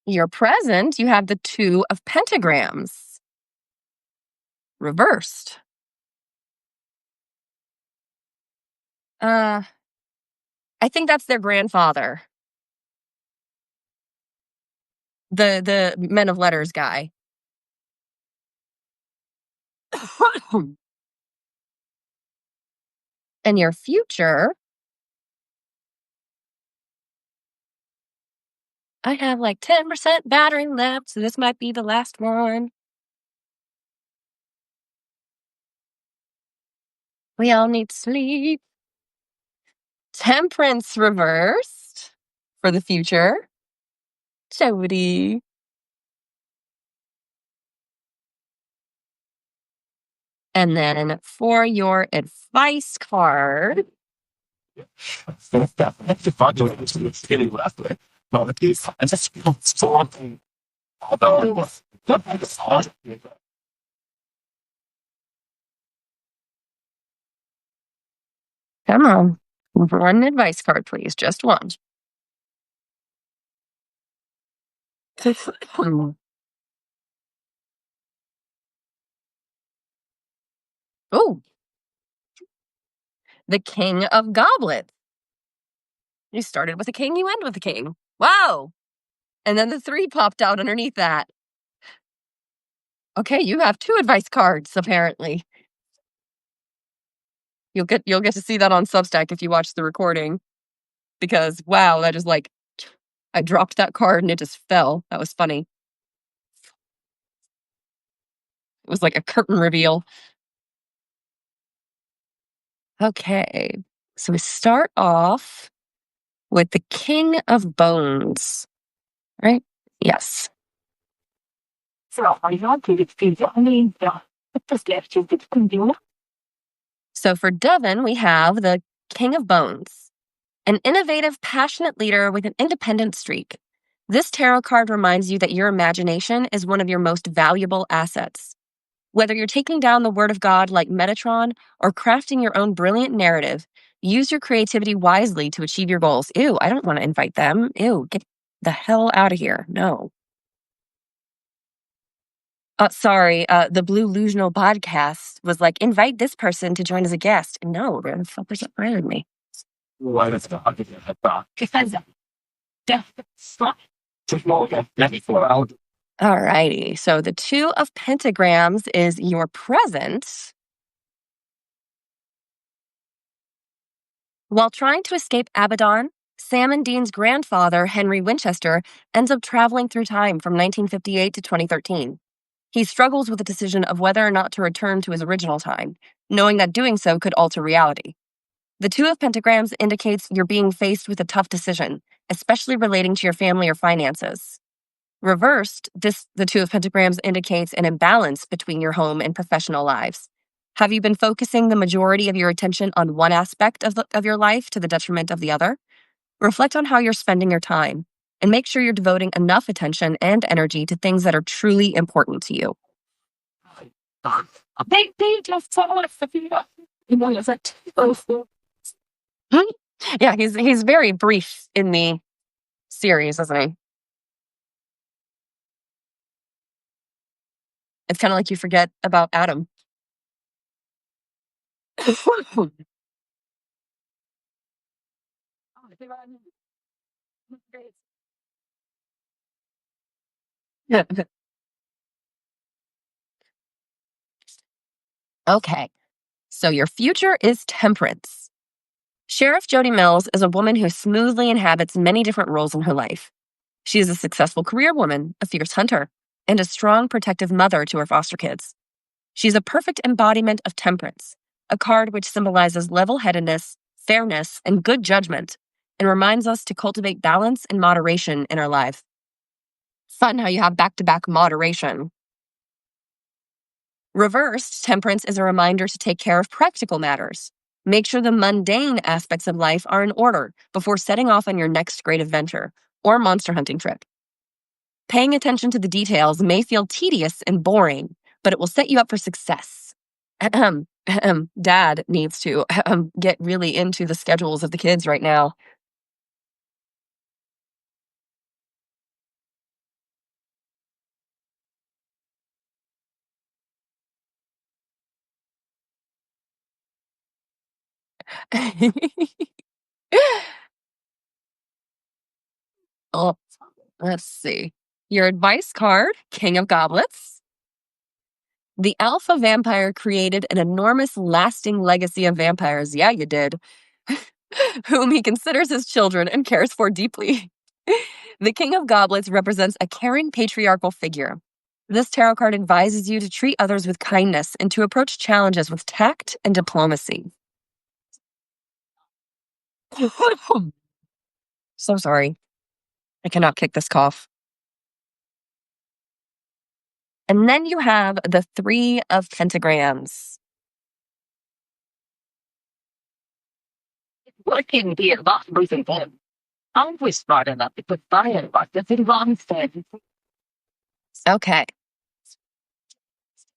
Your present, you have the Two of Pentagrams. Reversed. I think that's their grandfather. The Men of Letters guy. And your future, I have like 10% battery left, so this might be the last one. We all need sleep. Temperance reversed for the future. Jody. And then for your advice card, That's fun doing this getting left with. Well, it's just something. Although, come on. One advice card, please. Just one. Oh, the King of Goblets. You started with a king, you end with a king. Wow. And then the 3 popped out underneath that. Okay, you have 2 advice cards, apparently. You'll get to see that on Substack if you watch the recording. Because wow, that just like I dropped that card and it just fell. That was funny. It was like a curtain reveal. Okay. So we start off with the King of Bones. Right? Yes. So for Devin, we have the King of Bones, an innovative, passionate leader with an independent streak. This tarot card reminds you that your imagination is one of your most valuable assets. Whether you're taking down the word of God like Metatron or crafting your own brilliant narrative, use your creativity wisely to achieve your goals. Ew, I don't want to invite them. Ew, get the hell out of here. No. Sorry, the Blue Lusional podcast was like, invite this person to join as a guest. No, the fuckers upgraded me. why does the hug get a thought? Because death sucks. Let me for out. Alrighty, so the Two of Pentagrams is your present. While trying to escape Abaddon, Sam and Dean's grandfather, Henry Winchester, ends up traveling through time from 1958 to 2013. He struggles with the decision of whether or not to return to his original time, knowing that doing so could alter reality. The Two of Pentagrams indicates you're being faced with a tough decision, especially relating to your family or finances. Reversed, the Two of Pentagrams indicates an imbalance between your home and professional lives. Have you been focusing the majority of your attention on one aspect of your life to the detriment of the other? Reflect on how you're spending your time, and make sure you're devoting enough attention and energy to things that are truly important to you. Yeah, he's very brief in the series, isn't he? It's kind of like you forget about Adam. Okay, so your future is Temperance. Sheriff Jody Mills is a woman who smoothly inhabits many different roles in her life. She is a successful career woman, a fierce hunter, and a strong, protective mother to her foster kids. She's a perfect embodiment of temperance, a card which symbolizes level-headedness, fairness, and good judgment, and reminds us to cultivate balance and moderation in our life. Fun how you have back-to-back moderation. Reversed, temperance is a reminder to take care of practical matters. Make sure the mundane aspects of life are in order before setting off on your next great adventure or monster hunting trip. Paying attention to the details may feel tedious and boring, but it will set you up for success. Dad needs to get really into the schedules of the kids right now. Oh, let's see. Your advice card, King of Goblets. The alpha vampire created an enormous lasting legacy of vampires. Yeah, you did. Whom he considers his children and cares for deeply. The King of Goblets represents a caring patriarchal figure. This tarot card advises you to treat others with kindness and to approach challenges with tact and diplomacy. So sorry. I cannot kick this cough. And then you have the Three of Pentagrams. What can be about losing them? Always smart enough to put fire about the thing wrong instead. Okay.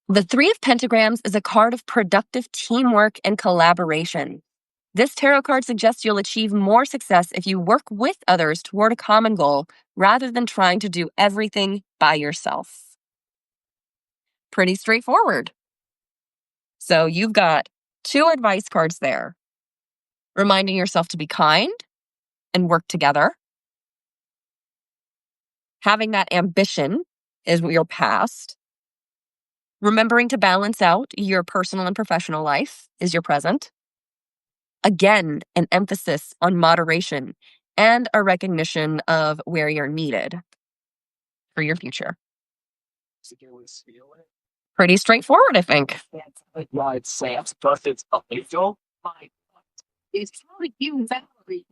The Three of Pentagrams is a card of productive teamwork and collaboration. This tarot card suggests you'll achieve more success if you work with others toward a common goal rather than trying to do everything by yourself. Pretty straightforward. So you've got two advice cards there, reminding yourself to be kind and work together. Having that ambition is your past. Remembering to balance out your personal and professional life is your present. Again, an emphasis on moderation and a recognition of where you're needed for your future. Pretty straightforward, I think. Right, Sam's busted official. It's really you, Valerie.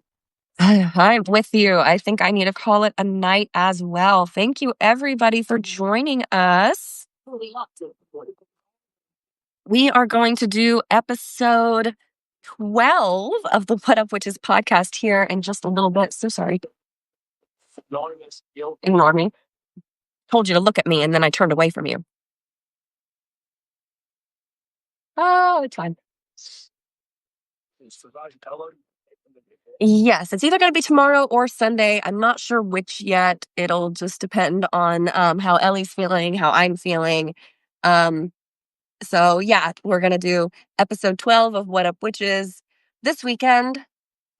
I'm with you. I think I need to call it a night as well. Thank you, everybody, for joining us. We are going to do episode 12 of the Wut Up Witches podcast here in just a little bit. So sorry. Ignore me. Told you to look at me and then I turned away from you. Oh, it's fine. Yes, it's either going to be tomorrow or Sunday. I'm not sure which yet. It'll just depend on how Ellie's feeling, how I'm feeling. So yeah, we're going to do episode 12 of Wut Up Witches this weekend.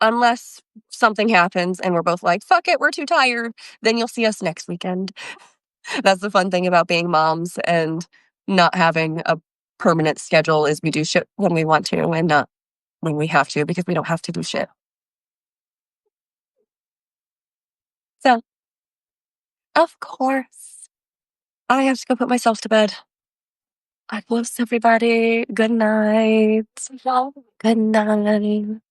Unless something happens and we're both like, fuck it, we're too tired, then you'll see us next weekend. That's the fun thing about being moms and not having a permanent schedule is we do shit when we want to and not when we have to because we don't have to do shit. So, of course, I have to go put myself to bed. I love everybody. Good night. Good night.